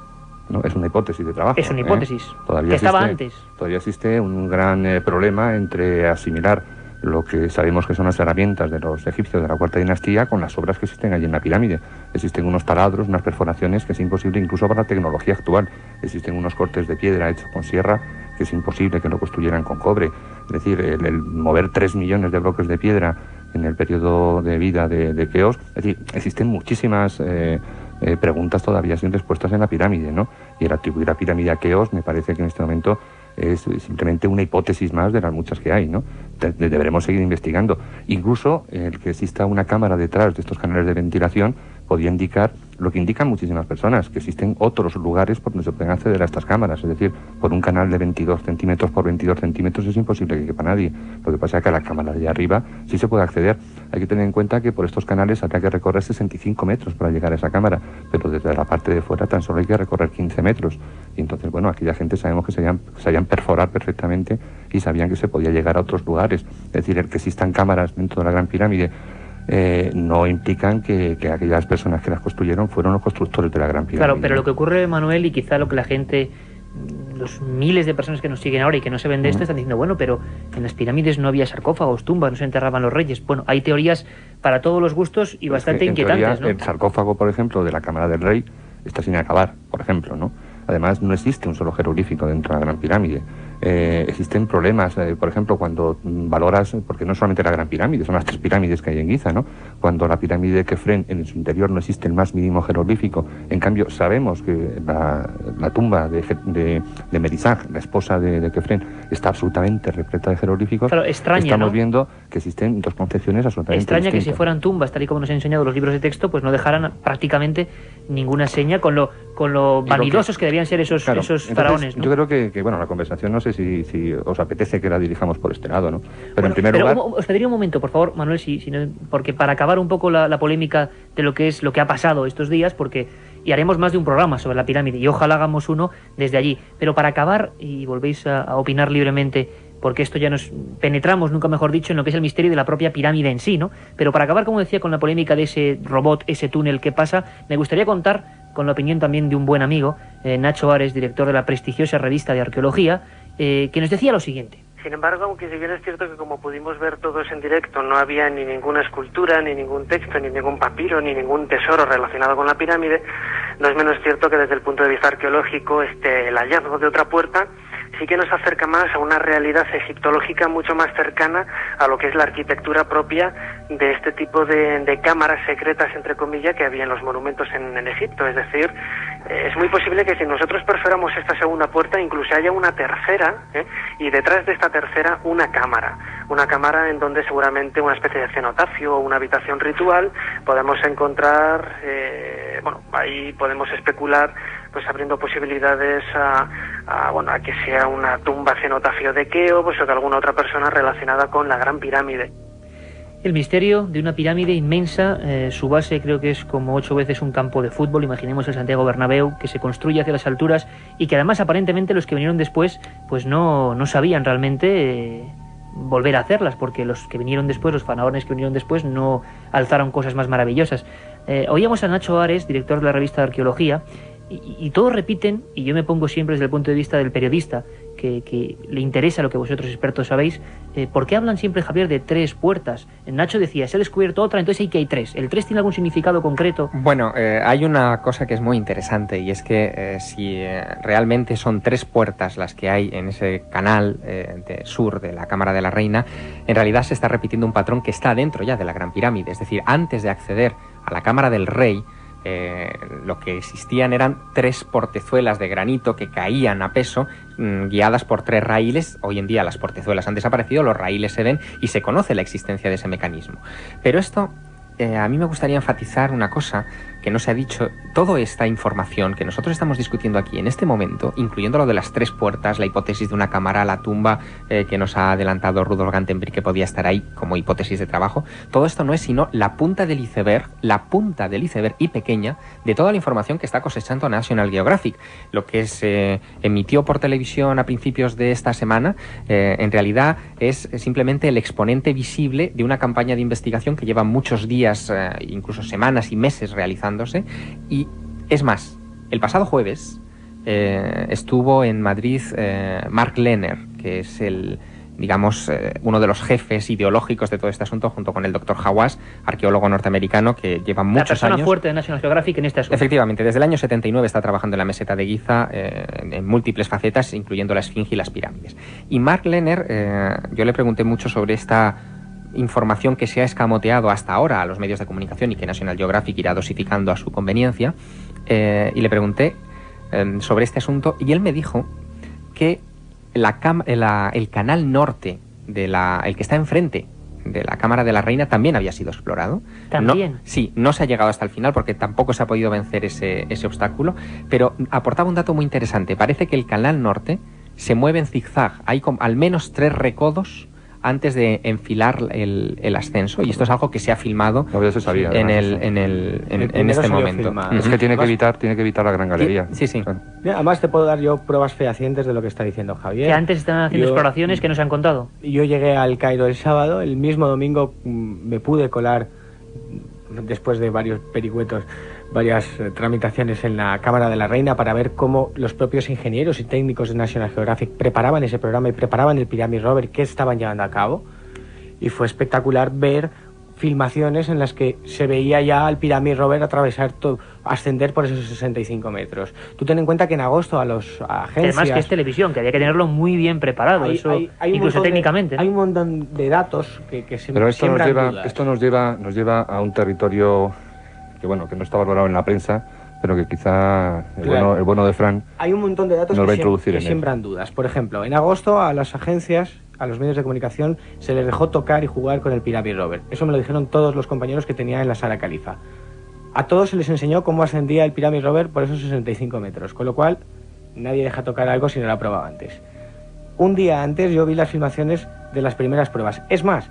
No, es una hipótesis de trabajo. Es una hipótesis, todavía que estaba existe, antes. Todavía existe un gran problema entre asimilar lo que sabemos que son las herramientas de los egipcios de la Cuarta Dinastía con las obras que existen allí en la pirámide. Existen unos taladros, unas perforaciones que es imposible incluso para la tecnología actual. Existen unos cortes de piedra hechos con sierra que es imposible que lo construyeran con cobre. Es decir, el mover 3 millones de bloques de piedra en el periodo de vida de Keops. Es decir, existen muchísimas preguntas todavía sin respuestas en la pirámide, ¿no? Y el atribuir la pirámide a Keops me parece que en este momento es simplemente una hipótesis más de las muchas que hay, ¿no? Deberemos seguir investigando. Incluso el que exista una cámara detrás de estos canales de ventilación podría indicar lo que indican muchísimas personas, que existen otros lugares por donde se pueden acceder a estas cámaras. Es decir, por un canal de 22 centímetros por 22 centímetros es imposible que quepa nadie. Lo que pasa es que a la cámara de arriba sí se puede acceder. Hay que tener en cuenta que por estos canales habría que recorrer 65 metros para llegar a esa cámara, pero desde la parte de fuera tan solo hay que recorrer 15 metros. Y entonces, bueno, aquella gente sabemos que sabían perforar perfectamente y sabían que se podía llegar a otros lugares. Es decir, el que existan cámaras dentro de la Gran Pirámide no implican que aquellas personas que las construyeron fueron los constructores de la Gran Pirámide. Claro, pero lo que ocurre, Manuel, y quizá lo que la gente los miles de personas que nos siguen ahora y que no se ven de esto están diciendo, bueno, pero en las pirámides no había sarcófagos, tumbas, no se enterraban los reyes. Bueno, hay teorías para todos los gustos y bastante inquietantes, teoría, ¿no? El sarcófago, por ejemplo, de la Cámara del Rey está sin acabar, por ejemplo, ¿no? Además, no existe un solo jeroglífico dentro de la Gran Pirámide. Existen problemas, por ejemplo, cuando valoras, porque no solamente la Gran Pirámide, son las 3 pirámides que hay en Giza, ¿no? Cuando la pirámide de Kefren, en su interior no existe el más mínimo jeroglífico. En cambio, sabemos que la tumba de Merizag, la esposa de Kefren, está absolutamente repleta de jeroglíficos. Claro, extraña, Estamos ¿no? viendo que existen 2 concepciones absolutamente Extraña distintas. que si fueran tumbas, tal y como nos han enseñado los libros de texto, pues no dejaran prácticamente ninguna seña con lo vanidosos que debían ser esos faraones, ¿no? Yo creo que, bueno, la conversación no sé si os apetece que la dirijamos por este lado, ¿no? Pero en primer lugar... Os pediría un momento, por favor, Manuel, porque para acabar un poco la polémica de lo que ha pasado estos días, y haremos más de un programa sobre la pirámide, y ojalá hagamos uno desde allí. Pero para acabar, y volvéis a opinar libremente, porque esto ya nos penetramos, nunca mejor dicho, en lo que es el misterio de la propia pirámide en sí, ¿no? Pero para acabar, como decía, con la polémica de ese robot, ese túnel que pasa, me gustaría contar con la opinión también de un buen amigo, Nacho Ares, director de la prestigiosa revista de arqueología, que nos decía lo siguiente. Sin embargo, aunque si bien es cierto que como pudimos ver todos en directo, no había ni ninguna escultura, ni ningún texto, ni ningún papiro, ni ningún tesoro relacionado con la pirámide, no es menos cierto que desde el punto de vista arqueológico el hallazgo de otra puerta sí que nos acerca más a una realidad egiptológica mucho más cercana a lo que es la arquitectura propia de este tipo de cámaras secretas, entre comillas, que había en los monumentos en Egipto. Es decir, es muy posible que si nosotros perforamos esta segunda puerta incluso haya una tercera, y detrás de esta tercera una cámara en donde seguramente una especie de cenotafio o una habitación ritual podemos encontrar, ahí podemos especular, pues abriendo posibilidades a que sea una tumba cenotafio de Keops o de alguna otra persona relacionada con la Gran Pirámide. El misterio de una pirámide inmensa, su base creo que es como 8 veces un campo de fútbol, imaginemos el Santiago Bernabéu, que se construye hacia las alturas y que además aparentemente los que vinieron después pues no sabían realmente volver a hacerlas, porque los que vinieron después, los faraones que vinieron después, no alzaron cosas más maravillosas. Oíamos a Nacho Ares, director de la revista de arqueología, y todos repiten, y yo me pongo siempre desde el punto de vista del periodista, que le interesa lo que vosotros expertos sabéis, ¿por qué hablan siempre, Javier, de 3 puertas? Nacho decía, se ha descubierto otra, entonces hay 3. ¿El 3 tiene algún significado concreto? Bueno, hay una cosa que es muy interesante, y es que si realmente son 3 puertas las que hay en ese canal sur de la Cámara de la Reina, en realidad se está repitiendo un patrón que está dentro ya de la Gran Pirámide. Es decir, antes de acceder a la Cámara del Rey, lo que existían eran 3 portezuelas de granito que caían a peso, guiadas por 3 raíles. Hoy en día las portezuelas han desaparecido, los raíles se ven y se conoce la existencia de ese mecanismo. Pero esto, a mí me gustaría enfatizar una cosa que no se ha dicho. Toda esta información que nosotros estamos discutiendo aquí en este momento, incluyendo lo de las 3 puertas, la hipótesis de una cámara, la tumba que nos ha adelantado Rudolf Gantenbrink, que podía estar ahí como hipótesis de trabajo, todo esto no es sino la punta del iceberg y pequeña de toda la información que está cosechando National Geographic. Lo que se emitió por televisión a principios de esta semana, en realidad es simplemente el exponente visible de una campaña de investigación que lleva muchos días, incluso semanas y meses realizándose. Y es más, el pasado jueves estuvo en Madrid Mark Lehner, que es uno de los jefes ideológicos de todo este asunto, junto con el Dr. Hawass, arqueólogo norteamericano que lleva muchos años... La persona fuerte de National Geographic en este asunto. Efectivamente, desde el año 79 está trabajando en la meseta de Giza en múltiples facetas, incluyendo la Esfinge y las pirámides. Y Mark Lehner, yo le pregunté mucho sobre esta información que se ha escamoteado hasta ahora a los medios de comunicación y que National Geographic irá dosificando a su conveniencia, y le pregunté sobre este asunto, y él me dijo que el canal norte, el que está enfrente de la Cámara de la Reina, también había sido explorado. ¿También? No se ha llegado hasta el final porque tampoco se ha podido vencer ese obstáculo, pero aportaba un dato muy interesante. Parece que el canal norte se mueve en zigzag. Hay al menos 3 recodos antes de enfilar el ascenso, y esto es algo que se ha filmado en este momento. Es que tiene que evitar la Gran Galería. Sí, sí. Claro. Además te puedo dar yo pruebas fehacientes de lo que está diciendo Javier. Que antes estaban haciendo exploraciones que nos han contado. Yo llegué al Cairo el sábado, el mismo domingo me pude colar, después de varios pericuetos, varias tramitaciones en la Cámara de la Reina para ver cómo los propios ingenieros y técnicos de National Geographic preparaban ese programa y preparaban el Pyramid Rover que estaban llevando a cabo. Y fue espectacular ver filmaciones en las que se veía ya al Pyramid Rover atravesar todo, ascender por esos 65 metros. Tú ten en cuenta que en agosto a los agencias... Además que es televisión, que había que tenerlo muy bien preparado, incluso técnicamente. Hay un montón de datos que se Pero esto nos lleva a un territorio que no está valorado en la prensa, pero que quizá el bueno de Fran hay un montón de datos nos va a introducir que en él. siembran dudas. Por ejemplo, en agosto a las agencias, a los medios de comunicación, se les dejó tocar y jugar con el Pyramid Rover. Eso me lo dijeron todos los compañeros que tenía en la sala Califa. A todos se les enseñó cómo ascendía el Pyramid Rover por esos 65 metros, con lo cual nadie deja tocar algo si no lo ha probado antes. Un día antes yo vi las filmaciones de las primeras pruebas. Es más,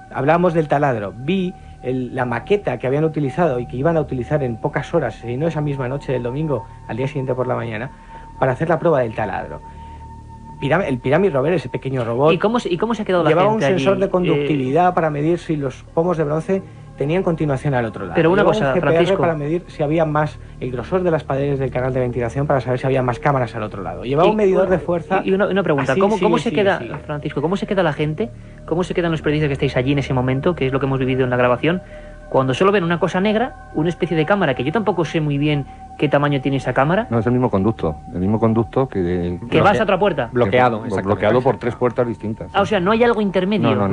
hablábamos del taladro. Vi la maqueta que habían utilizado y que iban a utilizar en pocas horas, si no esa misma noche del domingo, al día siguiente por la mañana, para hacer la prueba del taladro. El Pyramid Rover, ese pequeño robot... ¿Y cómo se ha quedado la gente llevaba un sensor allí? de conductividad para medir si los pomos de bronce tenían continuación al otro lado. Pero una llevaba cosa, un GPR Francisco, para medir si había más, el grosor de las paredes del canal de ventilación para saber si había más cámaras al otro lado. Llevaba un medidor de fuerza... Y una pregunta, Así, ¿cómo se sigue, queda, sigue. Francisco, cómo se queda la gente, cómo se quedan los periodistas que estáis allí en ese momento, que es lo que hemos vivido en la grabación, cuando solo ven una cosa negra, una especie de cámara, que yo tampoco sé muy bien qué tamaño tiene esa cámara? No, es el mismo conducto que vas a otra puerta. Bloqueado por 3 puertas distintas. Ah, o sea, no hay algo intermedio. No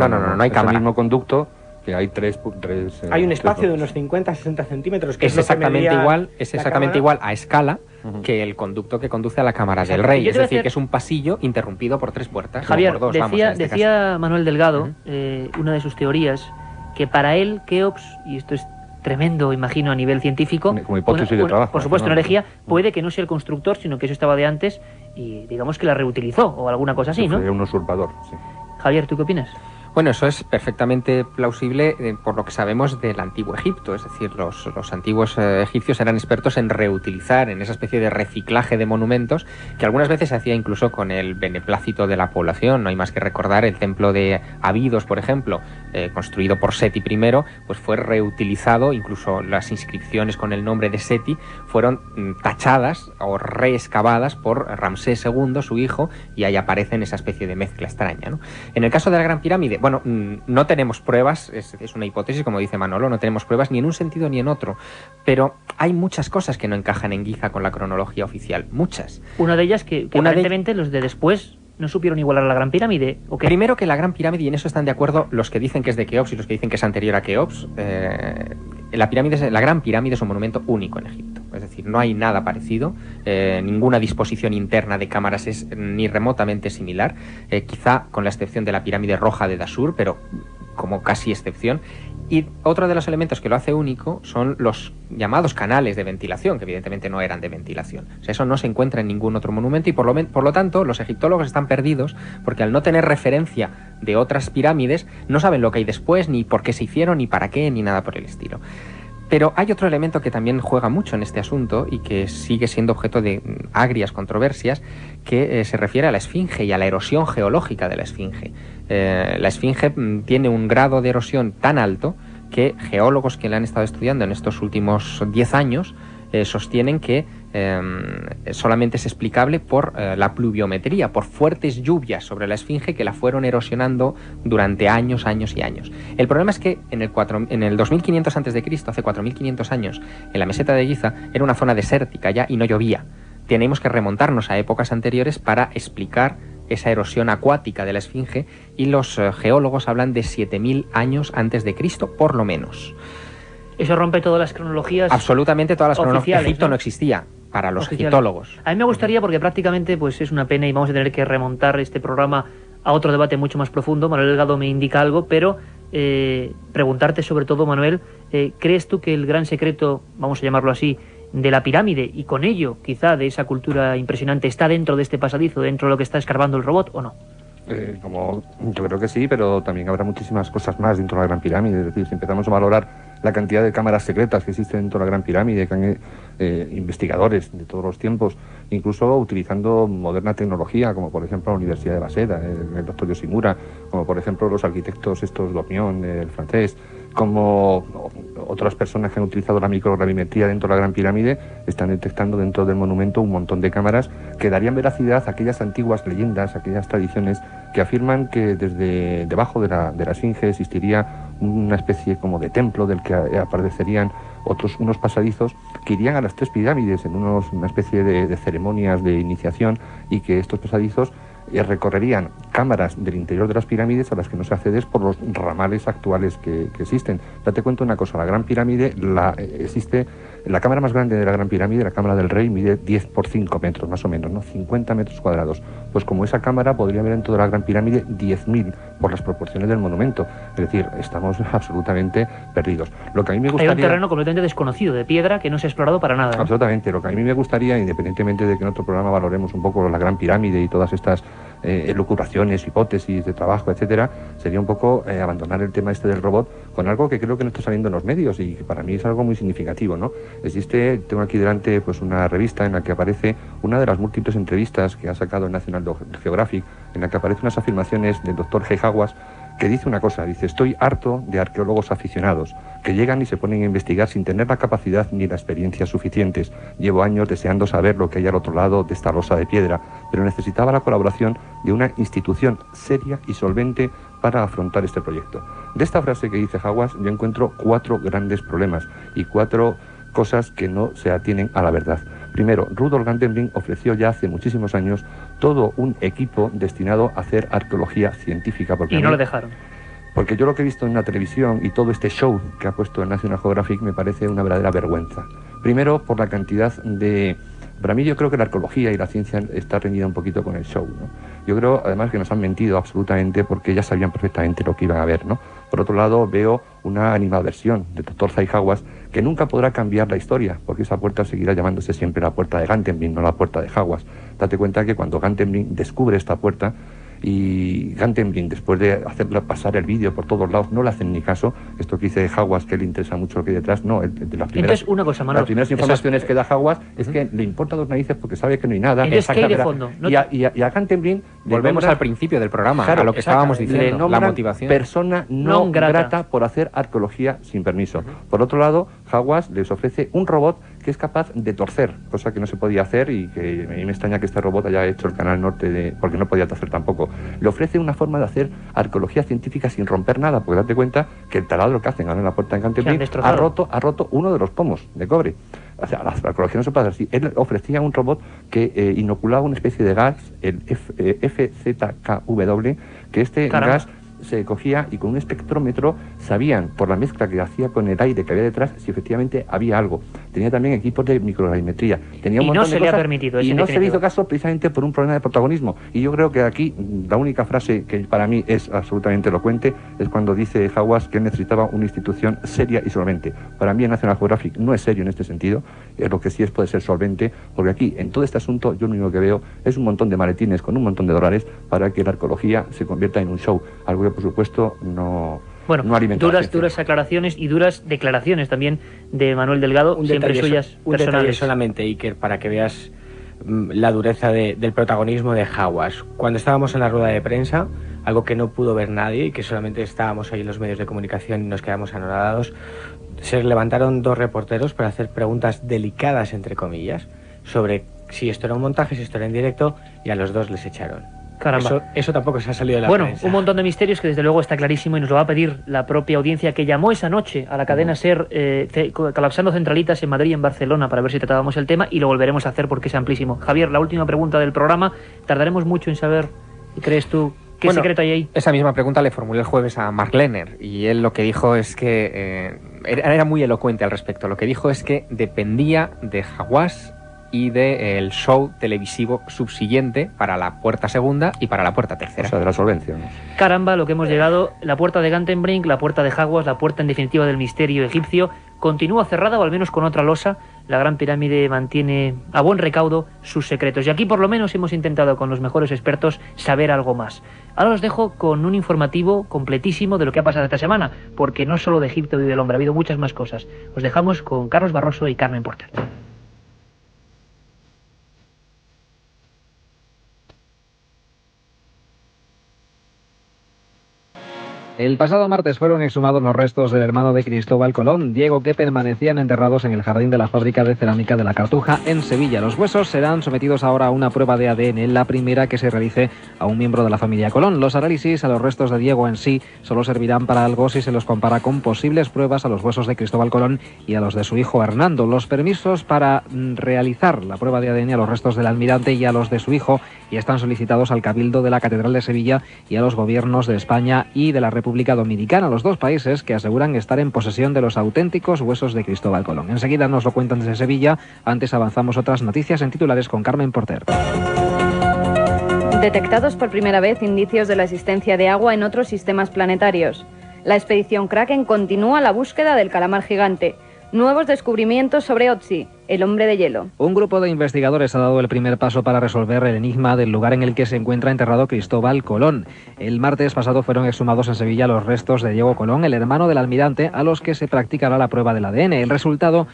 hay cámara. Es el mismo conducto que hay hay un espacio de unos 50-60 centímetros que es exactamente igual a escala que el conducto que conduce a la Cámara del Exacto. Rey. Yo Es te voy a decir, hacer- que es un pasillo interrumpido por 3 puertas. Javier, o por 2, decía Manuel Delgado, una de sus teorías, que para él Keops, y esto es tremendo, imagino, a nivel científico, como hipótesis de trabajo, por supuesto, no, una herejía, puede que no sea el constructor, sino que eso estaba de antes y digamos que la reutilizó o alguna cosa así, ¿no? Sería un usurpador, sí. Javier, ¿tú qué opinas? Bueno, eso es perfectamente plausible por lo que sabemos del antiguo Egipto, es decir, los antiguos egipcios eran expertos en reutilizar, en esa especie de reciclaje de monumentos, que algunas veces se hacía incluso con el beneplácito de la población. No hay más que recordar el templo de Abidos, por ejemplo, construido por Seti I, pues fue reutilizado, incluso las inscripciones con el nombre de Seti fueron tachadas o reexcavadas por Ramsés II, su hijo, y ahí aparece en esa especie de mezcla extraña, ¿no? En el caso de la Gran Pirámide, bueno, no tenemos pruebas, es una hipótesis, como dice Manolo, no tenemos pruebas ni en un sentido ni en otro, pero hay muchas cosas que no encajan en Giza con la cronología oficial, muchas. Una de ellas que aparentemente los de después no supieron igualar a la Gran Pirámide, ¿o qué? Primero que la Gran Pirámide, y en eso están de acuerdo los que dicen que es de Keops y los que dicen que es anterior a Keops, la Gran Pirámide es un monumento único en Egipto. Es decir, no hay nada parecido, ninguna disposición interna de cámaras es ni remotamente similar, quizá con la excepción de la pirámide roja de Dashur, pero como casi excepción. Y otro de los elementos que lo hace único son los llamados canales de ventilación, que evidentemente no eran de ventilación. O sea, eso no se encuentra en ningún otro monumento y por lo tanto los egiptólogos están perdidos porque al no tener referencia de otras pirámides no saben lo que hay después, ni por qué se hicieron, ni para qué, ni nada por el estilo. Pero hay otro elemento que también juega mucho en este asunto y que sigue siendo objeto de agrias controversias, que se refiere a la Esfinge y a la erosión geológica de la Esfinge. La Esfinge tiene un grado de erosión tan alto que geólogos que la han estado estudiando en estos últimos 10 años sostienen que solamente es explicable por la pluviometría, por fuertes lluvias sobre la Esfinge que la fueron erosionando durante años y años. El problema es que en el 2500 a.C., hace 4500 años, en la meseta de Giza era una zona desértica ya y no llovía. Tenemos que remontarnos a épocas anteriores para explicar esa erosión acuática de la Esfinge y los geólogos hablan de 7000 años antes de Cristo, por lo menos. Eso rompe todas las cronologías. Absolutamente todas las cronologías. Egipto ¿no? no existía para los Oficiales. egiptólogos. A mí me gustaría, porque prácticamente pues es una pena y vamos a tener que remontar este programa a otro debate mucho más profundo. Manuel Delgado me indica algo, pero preguntarte sobre todo, Manuel, ¿crees tú que el gran secreto, vamos a llamarlo así, de la pirámide y con ello quizá de esa cultura impresionante está dentro de este pasadizo, dentro de lo que está escarbando el robot o no? Yo creo que sí, pero también habrá muchísimas cosas más dentro de la Gran Pirámide. Es decir, si empezamos a valorar la cantidad de cámaras secretas que existen dentro de la Gran Pirámide, que han investigadores de todos los tiempos, incluso utilizando moderna tecnología, como por ejemplo la Universidad de Waseda, el doctor Yoshimura, como por ejemplo los arquitectos estos Dormion, el francés, como otras personas que han utilizado la microgravimetría dentro de la Gran Pirámide están detectando dentro del monumento un montón de cámaras que darían veracidad a aquellas antiguas leyendas, aquellas tradiciones que afirman que desde debajo de la Esfinge existiría una especie como de templo del que aparecerían unos pasadizos que irían a las 3 pirámides en una especie de ceremonias de iniciación, y que estos pasadizos recorrerían cámaras del interior de las pirámides a las que no se accede por los ramales actuales que existen. Date cuenta una cosa, la Gran Pirámide, existe la cámara más grande de la Gran Pirámide, la Cámara del Rey, mide 10 por 5 metros más o menos, ¿no? 50 metros cuadrados. Pues como esa cámara podría haber en toda la Gran Pirámide 10.000 por las proporciones del monumento. Es decir, estamos absolutamente perdidos. Lo que a mí me gustaría... Hay un terreno completamente desconocido, de piedra, que no se ha explorado para nada, ¿eh? Absolutamente. Lo que a mí me gustaría, independientemente de que en otro programa valoremos un poco la Gran Pirámide y todas estas elucubraciones, hipótesis de trabajo, etcétera, sería un poco abandonar el tema este del robot con algo que creo que no está saliendo en los medios y que para mí es algo muy significativo, ¿no? Tengo aquí delante pues una revista en la que aparece una de las múltiples entrevistas que ha sacado el National Geographic, en la que aparecen unas afirmaciones del doctor G. Hawass, que dice una cosa, dice: estoy harto de arqueólogos aficionados que llegan y se ponen a investigar sin tener la capacidad ni la experiencia suficientes. Llevo años deseando saber lo que hay al otro lado de esta losa de piedra, pero necesitaba la colaboración de una institución seria y solvente para afrontar este proyecto. De esta frase que dice Hawass yo encuentro 4 grandes problemas y 4 cosas que no se atienen a la verdad. Primero, Rudolf Gantenbrink ofreció ya hace muchísimos años todo un equipo destinado a hacer arqueología científica. Y no le dejaron. Porque yo lo que he visto en la televisión y todo este show que ha puesto el National Geographic me parece una verdadera vergüenza. Primero, por la cantidad de... Para mí yo creo que la arqueología y la ciencia está reñida un poquito con el show, ¿no? Yo creo además que nos han mentido absolutamente porque ya sabían perfectamente lo que iban a ver, ¿no? Por otro lado, veo una animadversión del doctor Zay Hawass que nunca podrá cambiar la historia, porque esa puerta seguirá llamándose siempre la puerta de Gantenbrink, no la puerta de Hawass. Date cuenta que cuando Gantenbrink descubre esta puerta, y Gantenbrink, después de hacerla pasar el vídeo por todos lados, no le hacen ni caso. Esto que dice Hawass, que le interesa mucho lo que hay detrás, no. De las primeras, entonces, una cosa, Manolo, las primeras informaciones que da Hawass es que le importa 2 narices porque sabe que no hay nada. Entonces, ¿qué hay de fondo? No y a Gantenbrink volvemos al principio del programa, claro, a lo que estábamos diciendo, la motivación. Persona no grata por hacer arqueología sin permiso. Por otro lado, Hawass les ofrece un robot que es capaz de torcer, cosa que no se podía hacer, y que a mí me extraña que este robot haya hecho el Canal Norte, porque no podía torcer tampoco. Le ofrece una forma de hacer arqueología científica sin romper nada, porque date cuenta que el taladro que hacen ahora en la puerta de Gantenbrink ha roto uno de los pomos de cobre. O sea, la arqueología no se puede hacer así. Él ofrecía un robot que inoculaba una especie de gas, el FZKW, que este gas se cogía y con un espectrómetro sabían, por la mezcla que hacía con el aire que había detrás, si efectivamente había algo. Tenía también equipos de microgravimetría. Tenía un montón de cosas, le ha permitido. Y no se le hizo caso precisamente por un problema de protagonismo. Y yo creo que aquí la única frase que para mí es absolutamente elocuente es cuando dice Hawass que él necesitaba una institución seria y solvente. Para mí el National Geographic no es serio en este sentido. Lo que sí puede ser solvente, porque aquí en todo este asunto yo lo único que veo es un montón de maletines con un montón de dólares para que la arqueología se convierta en un show, algo que por supuesto no alimenta. Duras aclaraciones y duras declaraciones también de Manuel Delgado, siempre suyas un personales. Detalle solamente, Iker, para que veas la dureza del protagonismo de Hawass. Cuando estábamos en la rueda de prensa, algo que no pudo ver nadie y que solamente estábamos ahí en los medios de comunicación y nos quedamos anonadados, se levantaron 2 reporteros para hacer preguntas delicadas, entre comillas, sobre si esto era un montaje, si esto era en directo, y a los 2 les echaron. Caramba. Eso tampoco se ha salido de la prensa. Un montón de misterios que desde luego está clarísimo y nos lo va a pedir la propia audiencia que llamó esa noche a la cadena SER colapsando centralitas en Madrid y en Barcelona para ver si tratábamos el tema, y lo volveremos a hacer porque es amplísimo. Javier, la última pregunta del programa. Tardaremos mucho en saber, ¿crees tú, qué secreto hay ahí? Esa misma pregunta le formulé el jueves a Mark Lehner y él lo que dijo es que era muy elocuente al respecto. Lo que dijo es que dependía de Hawass y del show televisivo subsiguiente para la puerta segunda y para la puerta tercera. O sea, de la solvencia, ¿no? Caramba, lo que hemos llegado. La puerta de Gantenbrink, la puerta de Hawass, la puerta en definitiva del misterio egipcio, continúa cerrada, o al menos con otra losa. La Gran Pirámide mantiene a buen recaudo sus secretos. Y aquí por lo menos hemos intentado con los mejores expertos saber algo más. Ahora os dejo con un informativo completísimo de lo que ha pasado esta semana, porque no solo de Egipto vive el hombre, ha habido muchas más cosas. Os dejamos con Carlos Barroso y Carmen Porter. El pasado martes fueron exhumados los restos del hermano de Cristóbal Colón, Diego, que permanecían enterrados en el jardín de la fábrica de cerámica de la Cartuja, en Sevilla. Los huesos serán sometidos ahora a una prueba de ADN, la primera que se realice a un miembro de la familia Colón. Los análisis a los restos de Diego en sí solo servirán para algo si se los compara con posibles pruebas a los huesos de Cristóbal Colón y a los de su hijo Hernando. Los permisos para realizar la prueba de ADN a los restos del almirante y a los de su hijo ya están solicitados al Cabildo de la Catedral de Sevilla y a los gobiernos de España y de la República Dominicana, los dos países que aseguran estar en posesión de los auténticos huesos de Cristóbal Colón. Enseguida nos lo cuentan desde Sevilla. Antes avanzamos otras noticias en titulares con Carmen Porter. Detectados por primera vez indicios de la existencia de agua en otros sistemas planetarios. La expedición Kraken continúa la búsqueda del calamar gigante. Nuevos descubrimientos sobre Otzi, el hombre de hielo. Un grupo de investigadores ha dado el primer paso para resolver el enigma del lugar en el que se encuentra enterrado Cristóbal Colón. El martes pasado fueron exhumados en Sevilla los restos de Diego Colón, el hermano del almirante, a los que se practicará la prueba del ADN. El resultado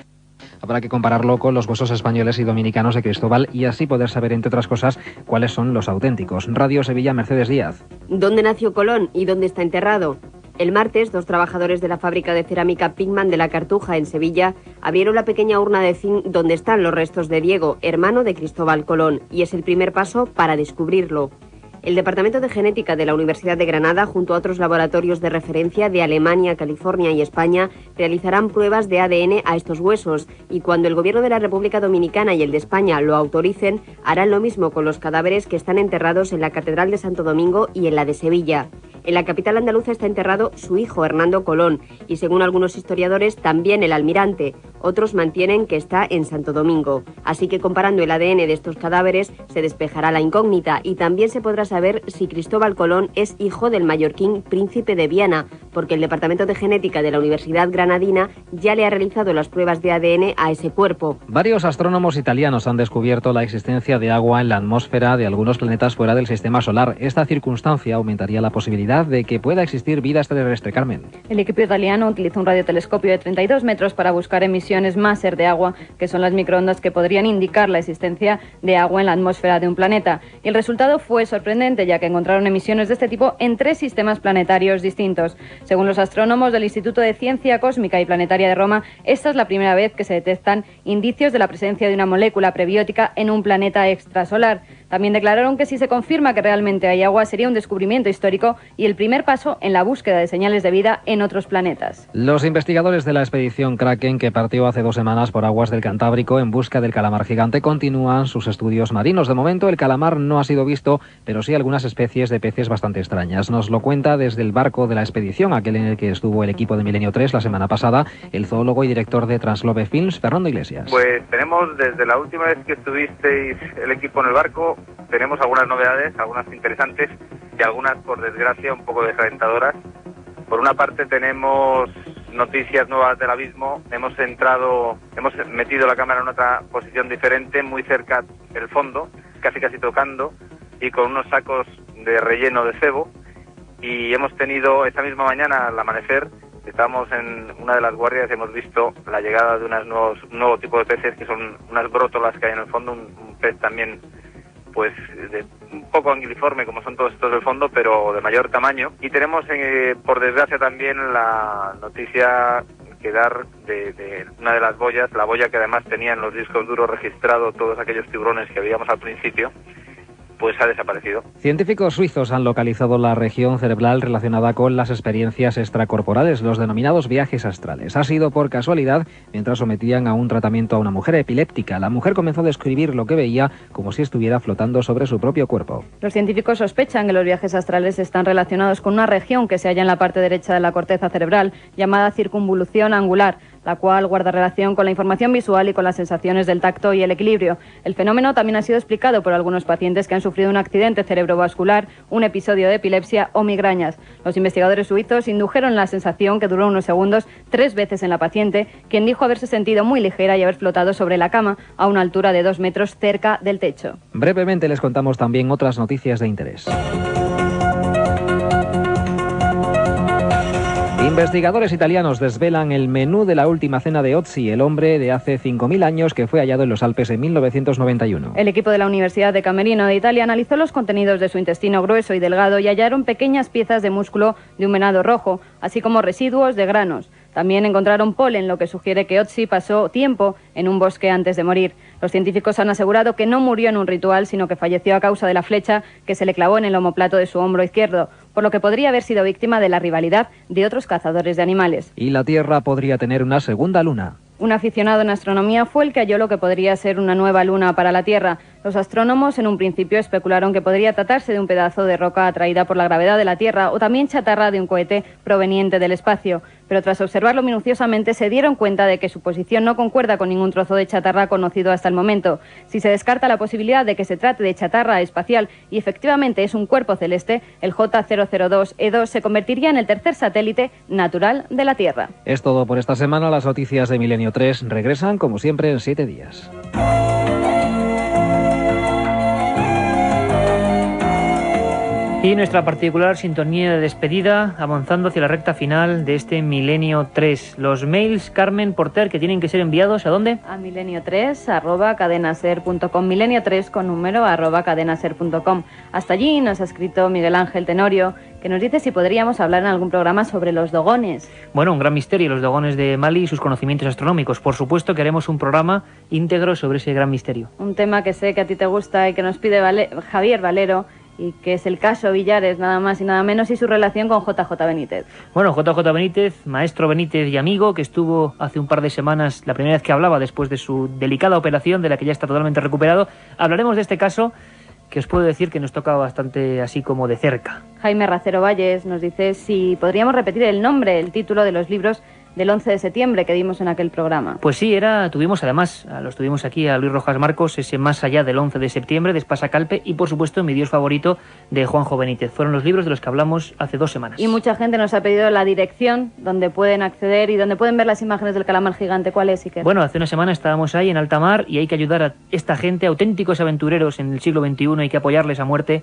habrá que compararlo con los huesos españoles y dominicanos de Cristóbal y así poder saber, entre otras cosas, cuáles son los auténticos. Radio Sevilla, Mercedes Díaz. ¿Dónde nació Colón y dónde está enterrado? El martes, 2 trabajadores de la fábrica de cerámica Pigman de la Cartuja, en Sevilla, abrieron la pequeña urna de zinc donde están los restos de Diego, hermano de Cristóbal Colón, y es el primer paso para descubrirlo. El Departamento de Genética de la Universidad de Granada, junto a otros laboratorios de referencia de Alemania, California y España, realizarán pruebas de ADN a estos huesos y cuando el Gobierno de la República Dominicana y el de España lo autoricen, harán lo mismo con los cadáveres que están enterrados en la Catedral de Santo Domingo y en la de Sevilla. En la capital andaluza está enterrado su hijo Hernando Colón y, según algunos historiadores, también el almirante. Otros mantienen que está en Santo Domingo. Así que comparando el ADN de estos cadáveres se despejará la incógnita y también se podrá saber si Cristóbal Colón es hijo del mallorquín príncipe de Viana, porque el Departamento de Genética de la Universidad Granadina ya le ha realizado las pruebas de ADN a ese cuerpo. Varios astrónomos italianos han descubierto la existencia de agua en la atmósfera de algunos planetas fuera del sistema solar. Esta circunstancia aumentaría la posibilidad de que pueda existir vida extraterrestre. Carmen. El equipo italiano utilizó un radiotelescopio de 32 metros para buscar emisiones máser de agua, que son las microondas que podrían indicar la existencia de agua en la atmósfera de un planeta. Y el resultado fue sorprendente, ya que encontraron emisiones de este tipo en 3 sistemas planetarios distintos. Según los astrónomos del Instituto de Ciencia Cósmica y Planetaria de Roma, esta es la primera vez que se detectan indicios de la presencia de una molécula prebiótica en un planeta extrasolar. También declararon que si se confirma que realmente hay agua, sería un descubrimiento histórico y el primer paso en la búsqueda de señales de vida en otros planetas. Los investigadores de la expedición Kraken, que partió hace 2 semanas por aguas del Cantábrico en busca del calamar gigante, continúan sus estudios marinos. De momento el calamar no ha sido visto, pero sí algunas especies de peces bastante extrañas. Nos lo cuenta desde el barco de la expedición, aquel en el que estuvo el equipo de Milenio 3 la semana pasada, el zoólogo y director de Translove Films, Fernando Iglesias. Pues tenemos, desde la última vez que estuvisteis el equipo en el barco, tenemos algunas novedades, algunas interesantes y algunas, por desgracia, un poco desalentadoras. Por una parte tenemos noticias nuevas del abismo, hemos metido la cámara en otra posición diferente, muy cerca del fondo, casi tocando, y con unos sacos de relleno de cebo, y hemos tenido esta misma mañana al amanecer, estábamos en una de las guardias y hemos visto la llegada de un nuevo tipo de peces, que son unas brótolas que hay en el fondo, un pez también pues un poco anguiliforme como son todos estos del fondo, pero de mayor tamaño. Y tenemos por desgracia también la noticia que dar de una de las boyas, la boya que además tenía en los discos duros registrado todos aquellos tiburones que veíamos al principio, pues ha desaparecido. Científicos suizos han localizado la región cerebral relacionada con las experiencias extracorporales, los denominados viajes astrales. Ha sido por casualidad mientras sometían a un tratamiento a una mujer epiléptica. La mujer comenzó a describir lo que veía como si estuviera flotando sobre su propio cuerpo. Los científicos sospechan que los viajes astrales están relacionados con una región que se halla en la parte derecha de la corteza cerebral, llamada circunvolución angular, la cual guarda relación con la información visual y con las sensaciones del tacto y el equilibrio. El fenómeno también ha sido explicado por algunos pacientes que han sufrido un accidente cerebrovascular, un episodio de epilepsia o migrañas. Los investigadores suizos indujeron la sensación, que duró unos segundos, 3 veces en la paciente, quien dijo haberse sentido muy ligera y haber flotado sobre la cama a una altura de 2 metros cerca del techo. Brevemente les contamos también otras noticias de interés. Investigadores italianos desvelan el menú de la última cena de Ötzi, el hombre de hace 5.000 años que fue hallado en los Alpes en 1991. El equipo de la Universidad de Camerino de Italia analizó los contenidos de su intestino grueso y delgado y hallaron pequeñas piezas de músculo de un venado rojo, así como residuos de granos. También encontraron polen, lo que sugiere que Ötzi pasó tiempo en un bosque antes de morir. Los científicos han asegurado que no murió en un ritual, sino que falleció a causa de la flecha que se le clavó en el omoplato de su hombro izquierdo, por lo que podría haber sido víctima de la rivalidad de otros cazadores de animales. Y la Tierra podría tener una segunda luna. Un aficionado en astronomía fue el que halló lo que podría ser una nueva luna para la Tierra. Los astrónomos en un principio especularon que podría tratarse de un pedazo de roca atraída por la gravedad de la Tierra o también chatarra de un cohete proveniente del espacio. Pero tras observarlo minuciosamente se dieron cuenta de que su posición no concuerda con ningún trozo de chatarra conocido hasta el momento. Si se descarta la posibilidad de que se trate de chatarra espacial y efectivamente es un cuerpo celeste, el J002E2 se convertiría en el tercer satélite natural de la Tierra. Es todo por esta semana. Las noticias de Milenio 3 regresan como siempre en 7 días. Y nuestra particular sintonía de despedida, avanzando hacia la recta final de este Milenio 3. Los mails, Carmen Porter, que tienen que ser enviados, ¿a dónde? A milenio3@cadenaser.com, milenio3 con número @cadenaser.com. Hasta allí nos ha escrito Miguel Ángel Tenorio, que nos dice si podríamos hablar en algún programa sobre los dogones. Bueno, un gran misterio, los dogones de Mali y sus conocimientos astronómicos. Por supuesto que haremos un programa íntegro sobre ese gran misterio. Un tema que sé que a ti te gusta y que nos pide Javier Valero, y que es el caso Villares, nada más y nada menos, y su relación con JJ Benítez. Bueno, JJ Benítez, maestro Benítez y amigo, que estuvo hace un par de semanas, la primera vez que hablaba después de su delicada operación, de la que ya está totalmente recuperado. Hablaremos de este caso, que os puedo decir que nos toca bastante así como de cerca. Jaime Racero Valles nos dice si podríamos repetir el nombre, el título de los libros del 11 de septiembre que dimos en aquel programa. Pues sí, tuvimos además, los tuvimos aquí a Luis Rojas Marcos, ese Más allá del 11 de septiembre de Espasa Calpe y por supuesto Mi Dios favorito de Juanjo Benítez. Fueron los libros de los que hablamos hace 2 semanas. Y mucha gente nos ha pedido la dirección donde pueden acceder y donde pueden ver las imágenes del calamar gigante. ¿Cuál es, Iker? Bueno, hace una semana estábamos ahí en alta mar y hay que ayudar a esta gente, auténticos aventureros en el siglo XXI, hay que apoyarles a muerte.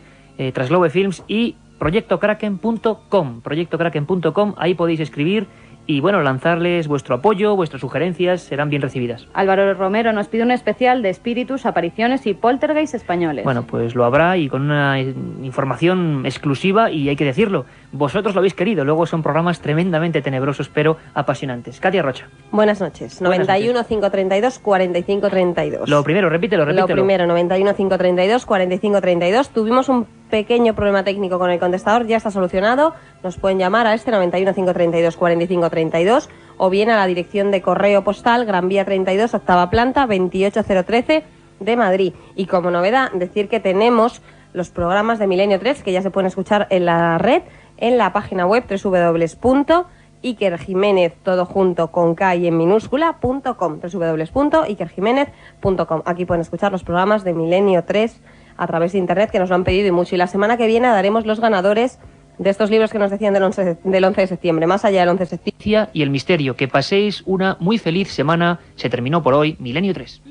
Tras Lobe Films y proyectokraken.com, ahí podéis escribir y bueno, lanzarles vuestro apoyo, vuestras sugerencias, serán bien recibidas. Álvaro Romero nos pide un especial de espíritus, apariciones y poltergeist españoles. Bueno, pues lo habrá y con una información exclusiva y hay que decirlo, vosotros lo habéis querido, luego son programas tremendamente tenebrosos pero apasionantes. Katia Rocha. Buenas noches, 91 532 45 32. Lo primero, repítelo. Lo primero, 91 532 45 32. Tuvimos un pequeño problema técnico con el contestador, ya está solucionado. Nos pueden llamar a este 91 532 45 32 o bien a la dirección de correo postal Gran Vía 32, octava planta, 28013 de Madrid. Y como novedad, decir que tenemos los programas de Milenio 3 que ya se pueden escuchar en la red, en la página web www.ikerjimenez, todo junto con K y en minúscula.com, www.ikerjimenez.com. Aquí pueden escuchar los programas de Milenio 3 a través de internet, que nos lo han pedido y mucho. Y la semana que viene daremos los ganadores de estos libros que nos decían del 11 de septiembre, más allá del 11 de septiembre. Y el misterio. Que paséis una muy feliz semana. Se terminó por hoy Milenio 3.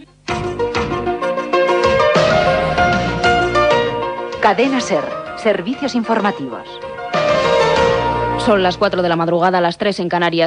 Cadena SER. Servicios informativos. Son las 4 de la madrugada, las 3 en Canarias.